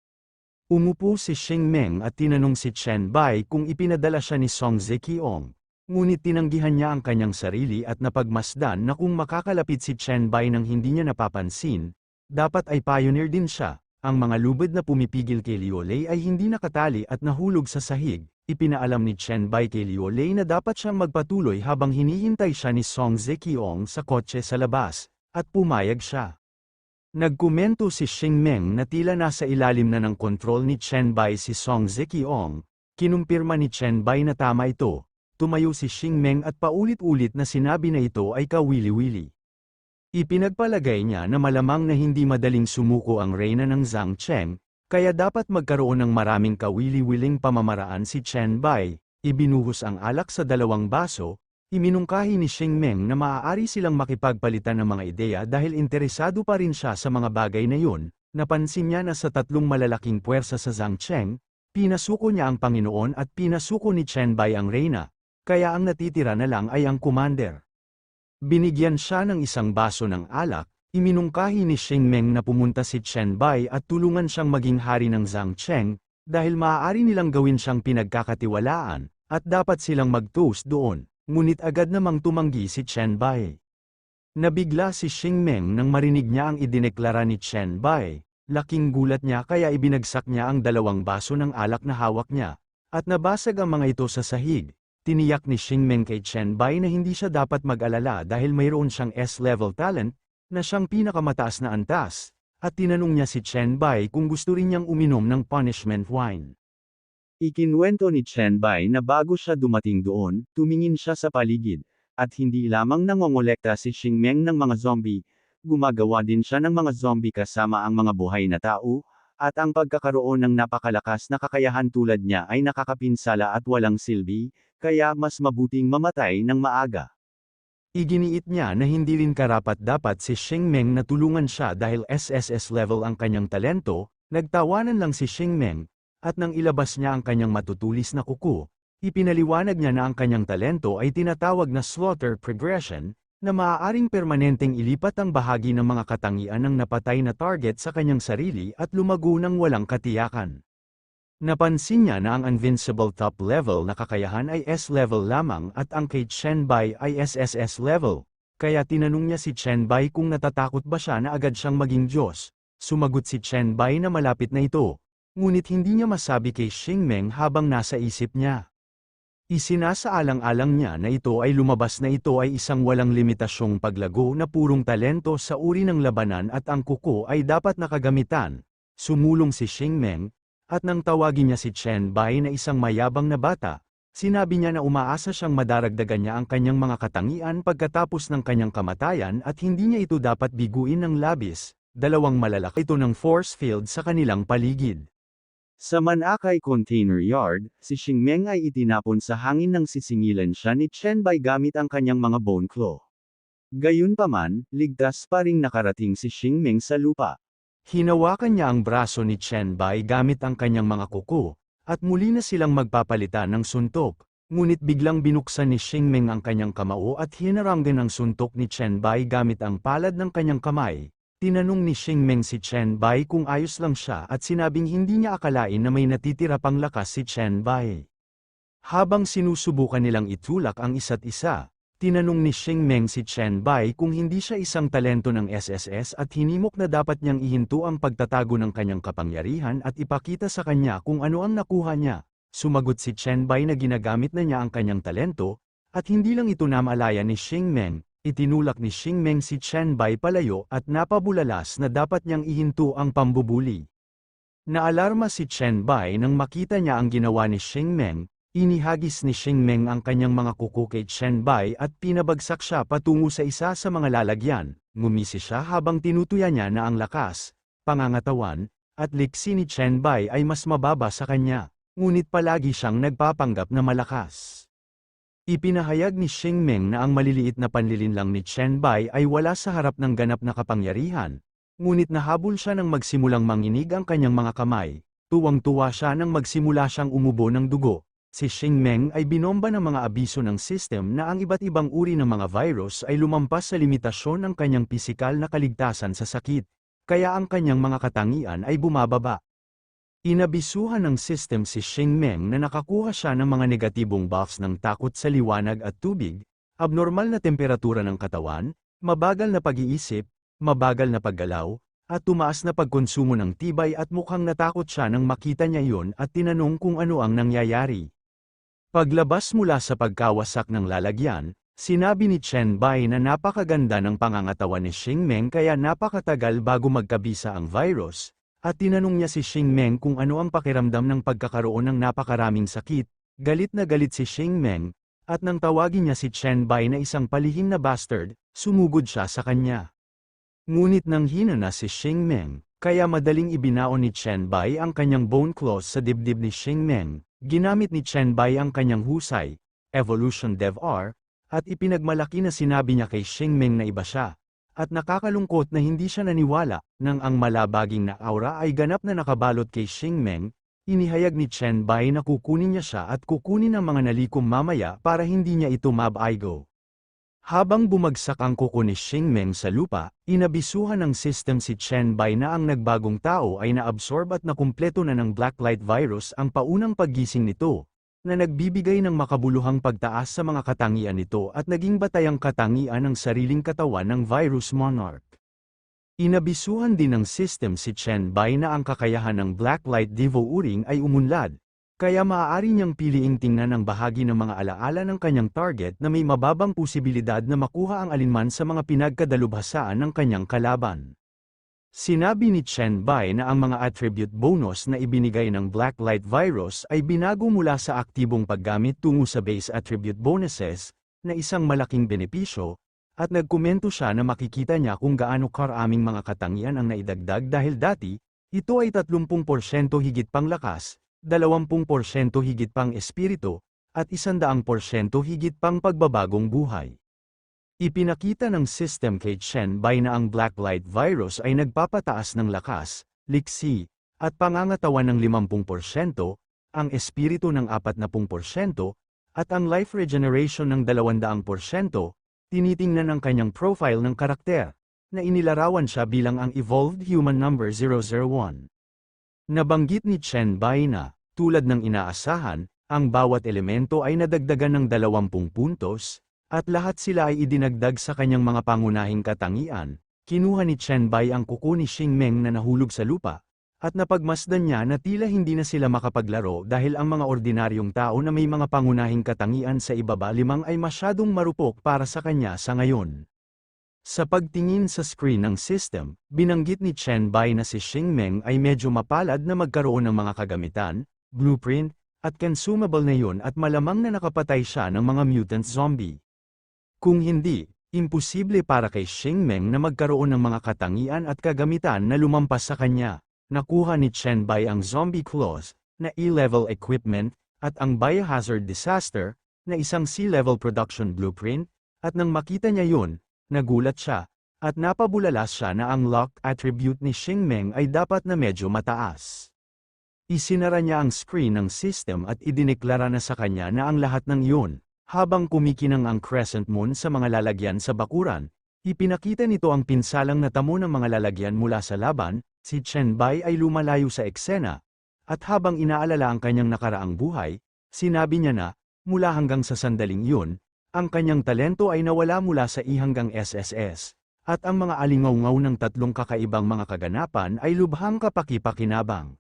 Umupo si Xingmeng at tinanong si Chen Bai kung ipinadala siya ni Song Zekiong. Ngunit tinanggihan niya ang kanyang sarili at napagmasdan na kung makakalapit si Chen Bai nang hindi niya napapansin, dapat ay pioneer din siya. Ang mga lubid na pumipigil kay Liu Lei ay hindi nakatali at nahulog sa sahig. Ipinaalam ni Chen Bai kay Liu Lei na dapat siyang magpatuloy habang hinihintay siya ni Song Zekiong sa kotse sa labas, at pumayag siya. Nagkomento si Xingmeng na tila nasa ilalim na ng kontrol ni Chen Bai si Song Zekiong. Kinumpirma ni Chen Bai na tama ito. Tumayo si Xingmeng at paulit-ulit na sinabi na ito ay kawili-wili. Ipinagpalagay niya na malamang na hindi madaling sumuko ang reyna ng Zhang Cheng, kaya dapat magkaroon ng maraming kawili-wiling pamamaraan si Chen Bai. Ibinuhos ang alak sa 2 baso. Iminungkahi ni Xingmeng na maaari silang makipagpalitan ng mga ideya dahil interesado pa rin siya sa mga bagay na yun. Napansin niya na sa 3 malalaking puwersa sa Zhang Cheng, pinasuko niya ang Panginoon at pinasuko ni Chen Bai ang reyna, kaya ang natitira na lang ay ang commander. Binigyan siya ng 1 baso ng alak. Iminungkahi ni Xingmeng na pumunta si Chen Bai at tulungan siyang maging hari ng Zhang Cheng, dahil maaari nilang gawin siyang pinagkakatiwalaan, at dapat silang mag-toast doon, ngunit agad namang tumanggi si Chen Bai. Nabigla si Xingmeng nang marinig niya ang idineklara ni Chen Bai. Laking gulat niya kaya ibinagsak niya ang 2 baso ng alak na hawak niya, at nabasag ang mga ito sa sahig. Tiniyak ni Xingmeng kay Chen Bai na hindi siya dapat mag-alala dahil mayroon siyang S-level talent, na siyang pinakamataas na antas, at tinanong niya si Chen Bai kung gusto rin niyang uminom ng punishment wine. Ikinuwento ni Chen Bai na bago siya dumating doon, tumingin siya sa paligid, at hindi lamang nangongolekta si Xingmeng ng mga zombie, gumagawa din siya ng mga zombie kasama ang mga buhay na tao, at ang pagkakaroon ng napakalakas na kakayahan tulad niya ay nakakapinsala at walang silbi, kaya mas mabuting mamatay ng maaga. Iginiit niya na hindi rin karapat-dapat si Xingmeng na tulungan siya dahil SSS level ang kanyang talento. Nagtawanan lang si Xingmeng, at nang ilabas niya ang kanyang matutulis na kuko, ipinaliwanag niya na ang kanyang talento ay tinatawag na slaughter progression, na maaaring permanenteng ilipat ang bahagi ng mga katangian ng napatay na target sa kanyang sarili at lumago ng walang katiyakan. Napansin niya na ang invincible top level na kakayahan ay S-level lamang at ang kay Chen Bai ay SSS level, kaya tinanong niya si Chen Bai kung natatakot ba siya na agad siyang maging Diyos. Sumagot si Chen Bai na malapit na ito, ngunit hindi niya masabi kay Xingmeng habang nasa isip niya. Isinasaalang-alang niya na ito ay lumabas na ito ay isang walang limitasyong paglago na purong talento sa uri ng labanan at ang kuko ay dapat nakagamitan. Sumulong si Xingmeng, at nang tawagin niya si Chen Bai na isang mayabang na bata, sinabi niya na umaasa siyang madaragdagan niya ang kanyang mga katangian pagkatapos ng kanyang kamatayan at hindi niya ito dapat biguin ng labis. 2 malalaki ito ng force field sa kanilang paligid. Sa Manakay Container Yard, si Xingmeng ay itinapon sa hangin nang sisingilan siya ni Chen Bai gamit ang kanyang mga bone claw. Gayunpaman, ligtas pa ring nakarating si Xingmeng sa lupa. Hinawakan niya ang braso ni Chen Bai gamit ang kanyang mga kuko, at muli na silang magpapalitan ng suntok, ngunit biglang binuksan ni Xingmeng ang kanyang kamao at hinaranggan ang suntok ni Chen Bai gamit ang palad ng kanyang kamay. Tinanong ni Xingmeng si Chen Bai kung ayos lang siya at sinabing hindi niya akalain na may natitira pang lakas si Chen Bai. Habang sinusubukan nilang itulak ang isa't isa, tinanong ni Xingmeng si Chen Bai kung hindi siya isang talento ng SSS at hinimok na dapat niyang ihinto ang pagtatago ng kanyang kapangyarihan at ipakita sa kanya kung ano ang nakuha niya. Sumagot si Chen Bai na ginagamit na niya ang kanyang talento, at hindi lang ito namalaya ni Xingmeng. Itinulak ni Xingmeng si Chen Bai palayo at napabulalas na dapat niyang ihinto ang pambubuli. Naalarma si Chen Bai nang makita niya ang ginawa ni Xingmeng. Inihagis ni Xingmeng ang kanyang mga kuko kay Chen Bai at pinabagsak siya patungo sa isa sa mga lalagyan. Ngumisi siya habang tinutuya niya na ang lakas, pangangatawan, at liksi ni Chen Bai ay mas mababa sa kanya, ngunit palagi siyang nagpapanggap na malakas. Ipinahayag ni Xingmeng na ang maliliit na panlilinlang ni Chen Bai ay wala sa harap ng ganap na kapangyarihan, Ngunit nahabol siya nang magsimulang manginig ang kanyang mga kamay. Tuwang-tuwa siya nang magsimula siyang umubo ng dugo. Si Xingmeng ay binomba ng mga abiso ng system na ang iba't ibang uri ng mga virus ay lumampas sa limitasyon ng kanyang pisikal na kaligtasan sa sakit, kaya ang kanyang mga katangian ay bumababa. Inabisuhan ng system si Xingmeng na nakakuha siya ng mga negatibong buffs ng takot sa liwanag at tubig, abnormal na temperatura ng katawan, mabagal na pag-iisip, mabagal na paggalaw, at tumaas na pagkonsumo ng tibay at mukhang natakot siya nang makita niya iyon at tinanong kung ano ang nangyayari. Paglabas mula sa pagkawasak ng lalagyan, sinabi ni Chen Bai na napakaganda ng pangangatawan ni Xingmeng kaya napakatagal bago magkabisa ang virus, at tinanong niya si Xingmeng kung ano ang pakiramdam ng pagkakaroon ng napakaraming sakit. Galit na galit si Xingmeng, at nang tawagin niya si Chen Bai na isang palihim na bastard, sumugod siya sa kanya. Ngunit nang hina na si Xingmeng, kaya madaling ibinaon ni Chen Bai ang kanyang bone claws sa dibdib ni Xingmeng. Ginamit ni Chen Bai ang kanyang husay, Evolution Dev R, at ipinagmalaki na sinabi niya kay Xingmeng na iba siya. At nakakalungkot na hindi siya naniwala, nang ang malabaging na aura ay ganap na nakabalot kay Xingmeng, inihayag ni Chen Bai na kukunin niya siya at kukunin ang mga nalikom mamaya para hindi niya ito mabaigo. Habang bumagsak ang kuko ni Xingmeng sa lupa, inabisuhan ng system si Chen Bai na ang nagbagong tao ay naabsorb at nakumpleto na ng Blacklight virus ang paunang paggising nito, na nagbibigay ng makabuluhang pagtaas sa mga katangian nito at naging batayang katangian ng sariling katawan ng Virus Monarch. Inabisuhan din ng system si Chen Bai na ang kakayahan ng Blacklight Devo Uring ay umunlad, kaya maaari niyang piliing tingnan ang bahagi ng mga alaala ng kanyang target na may mababang posibilidad na makuha ang alinman sa mga pinagkadalubhasaan ng kanyang kalaban. Sinabi ni Chen Bai na ang mga attribute bonus na ibinigay ng Blacklight virus ay binago mula sa aktibong paggamit tungo sa base attribute bonuses, na isang malaking benepisyo, at nagkomento siya na makikita niya kung gaano karaming mga katangian ang naidagdag dahil dati, ito ay 30% higit pang lakas, 20% higit pang espiritu, at 100% higit pang pagbabagong buhay. Ipinakita ng system kay Chen Bai na ang Blacklight virus ay nagpapataas ng lakas, liksi, at pangangatawan ng 50%, ang espiritu ng 40%, at ang life regeneration ng 200%, tinitingnan ang kanyang profile ng karakter, na inilarawan siya bilang ang evolved human number 001. Nabanggit ni Chen Bai na, tulad ng inaasahan, ang bawat elemento ay nadagdagan ng 20 puntos, at lahat sila ay idinagdag sa kanyang mga pangunahing katangian. Kinuha ni Chen Bai ang kuko ni Xingmeng na nahulog sa lupa, at napagmasdan niya na tila hindi na sila makapaglaro dahil ang mga ordinaryong tao na may mga pangunahing katangian sa ibaba limang ay masyadong marupok para sa kanya sa ngayon. Sa pagtingin sa screen ng system, binanggit ni Chen Bai na si Xingmeng ay medyo mapalad na magkaroon ng mga kagamitan, blueprint, at consumable na yun at malamang na nakapatay siya ng mga mutant zombie. Kung hindi, imposible para kay Xingmeng na magkaroon ng mga katangian at kagamitan na lumampas sa kanya. Nakuha ni Chen Bai ang Zombie Claws, na E-level equipment, at ang Biohazard Disaster, na isang C-level production blueprint, at nang makita niya yun, nagulat siya, at napabulalas siya na ang locked attribute ni Xingmeng ay dapat na medyo mataas. Isinara niya ang screen ng system at idineklara na sa kanya na ang lahat ng iyon, habang kumikinang ang crescent moon sa mga lalagyan sa bakuran, ipinakita nito ang pinsalang natamo ng mga lalagyan mula sa laban. Si Chen Bai ay lumalayo sa eksena, at habang inaalala ang kanyang nakaraang buhay, sinabi niya na, mula hanggang sa sandaling iyon, ang kanyang talento ay nawala mula sa I hanggang SSS, at ang mga alingaw-ngaw ng tatlong kakaibang mga kaganapan ay lubhang kapaki-pakinabang.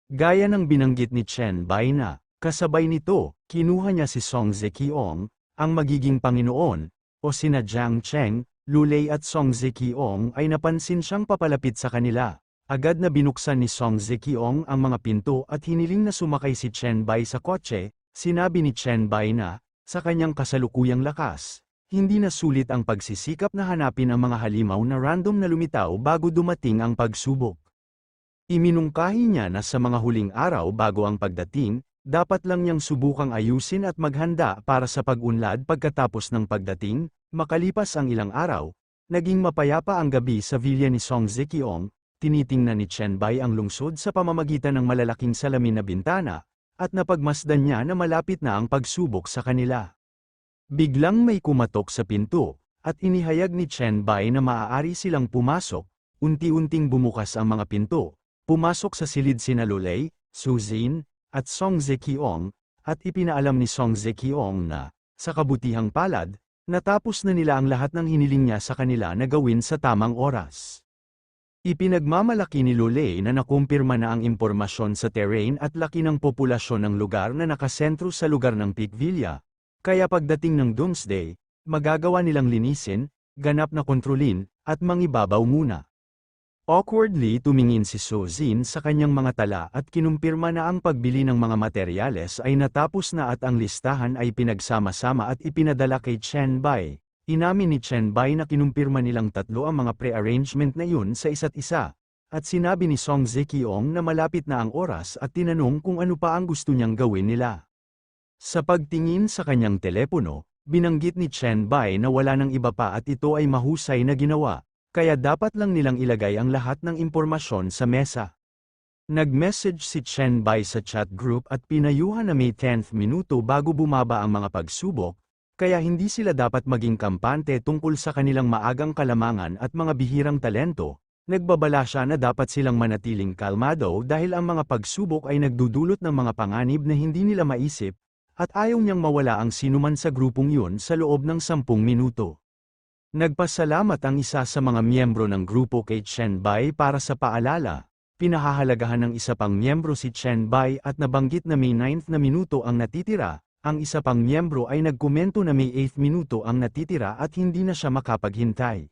Gaya ng binanggit ni Chen Bai na, kasabay nito, kinuha niya si Song Zekiong, ang magiging Panginoon, o sina Jiang Cheng, Lulei at Song Zekiong ay napansin siyang papalapit sa kanila. Agad na binuksan ni Song Zekiong ang mga pinto at hiniling na sumakay si Chen Bai sa kotse. Sinabi ni Chen Bai na, sa kanyang kasalukuyang lakas, hindi na sulit ang pagsisikap na hanapin ang mga halimaw na random na lumitaw bago dumating ang pagsubok. Iminungkahi niya na sa mga huling araw bago ang pagdating, dapat lang niyang subukang ayusin at maghanda para sa pag-unlad pagkatapos ng pagdating. Makalipas ang ilang araw, Naging mapayapa ang gabi sa villa ni Song Zekiong, tinitingnan ni Chen Bai ang lungsod sa pamamagitan ng malalaking salamin na bintana, at napagmasdan niya na malapit na ang pagsubok sa kanila. Biglang may kumatok sa pinto, at inihayag ni Chen Bai na maaari silang pumasok. Unti-unting bumukas ang mga pinto, pumasok sa silid sina Lulei, Su Jin, at Song Zekiong, at ipinaalam ni Song Zekiong na, sa kabutihang palad, natapos na nila ang lahat ng hiniling niya sa kanila na gawin sa tamang oras. Ipinagmamalaki ni Lulei na nakumpirma na ang impormasyon sa terrain at laki ng populasyon ng lugar na nakasentro sa lugar ng Peak Villa, kaya pagdating ng Doomsday, magagawa nilang linisin, ganap na kontrolin, at mangibabaw muna. Awkwardly tumingin si Su Jin sa kanyang mga tala at kinumpirma na ang pagbili ng mga materyales ay natapos na at ang listahan ay pinagsama-sama at ipinadala kay Chen Bai. Inamin ni Chen Bai na kinumpirma nilang tatlo ang mga pre-arrangement na yun sa isa't isa, at sinabi ni Song Zekiong na malapit na ang oras at tinanong kung ano pa ang gusto niyang gawin nila. Sa pagtingin sa kanyang telepono, binanggit ni Chen Bai na wala nang iba pa at ito ay mahusay na ginawa. Kaya dapat lang nilang ilagay ang lahat ng impormasyon sa mesa. Nag-message si Chen Bai sa chat group at pinayuhan na may 10th minuto bago bumaba ang mga pagsubok, kaya hindi sila dapat maging kampante tungkol sa kanilang maagang kalamangan at mga bihirang talento. Nagbabala siya na dapat silang manatiling kalmado dahil ang mga pagsubok ay nagdudulot ng mga panganib na hindi nila maisip, at ayaw niyang mawala ang sinuman sa grupong yun sa loob ng 10 minuto. Nagpasalamat ang isa sa mga miyembro ng grupo kay Chen Bai para sa paalala, pinahahalagahan ng isa pang miyembro si Chen Bai at nabanggit na may 9th na minuto ang natitira, ang isa pang miyembro ay nagkomento na may 8th minuto ang natitira at hindi na siya makapaghintay.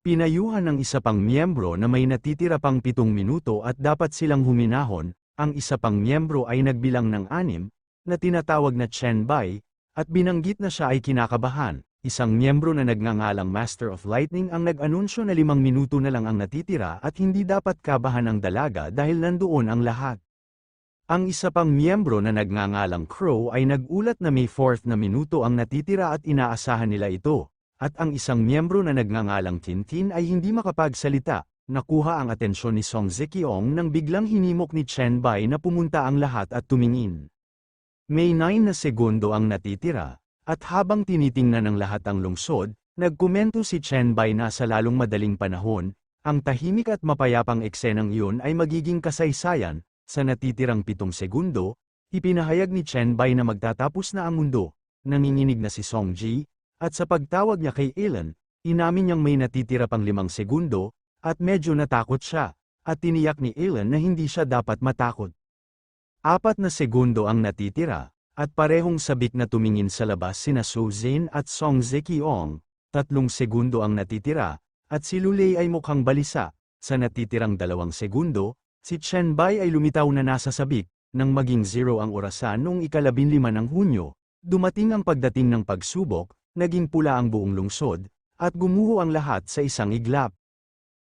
Pinayuhan ng isa pang miyembro na may natitira pang 7 minuto at dapat silang huminahon, ang isa pang miyembro ay nagbilang ng 6, na tinatawag na Chen Bai, at binanggit na siya ay kinakabahan. Isang miyembro na nagngangalang Master of Lightning ang nag-anunsyo na 5 minuto na lang ang natitira at hindi dapat kabahan ang dalaga dahil nandoon ang lahat. Ang isa pang miyembro na nagngangalang Crow ay nag-ulat na may 4th na minuto ang natitira at inaasahan nila ito, at ang isang miyembro na nagngangalang Tintin ay hindi makapagsalita. Nakuha ang atensyon ni Song Zekiong nang biglang hinimok ni Chen Bai na pumunta ang lahat at tumingin. May 9 na segundo ang natitira. At habang tinitingnan ng lahat ang lungsod, nagkomento si Chen Bai na sa lalong madaling panahon, ang tahimik at mapayapang eksenang iyon ay magiging kasaysayan. Sa natitirang 7 segundo, ipinahayag ni Chen Bai na magtatapos na ang mundo. Nanginginig na si Song Ji, at sa pagtawag niya kay Ilan, inamin niyang may natitira pang 5 segundo, at medyo natakot siya, at tiniyak ni Ilan na hindi siya dapat matakot. 4 na segundo ang natitira. At parehong sabik na tumingin sa labas sina Su Jin at Song Zekiong, 3 segundo ang natitira, at si Lulei ay mukhang balisa. Sa natitirang 2 segundo, si Chen Bai ay lumitaw na nasa sabik. Nang maging 0 ang orasan noong ika-15 ng Hunyo, dumating ang pagdating ng pagsubok, naging pula ang buong lungsod, at gumuho ang lahat sa isang iglap.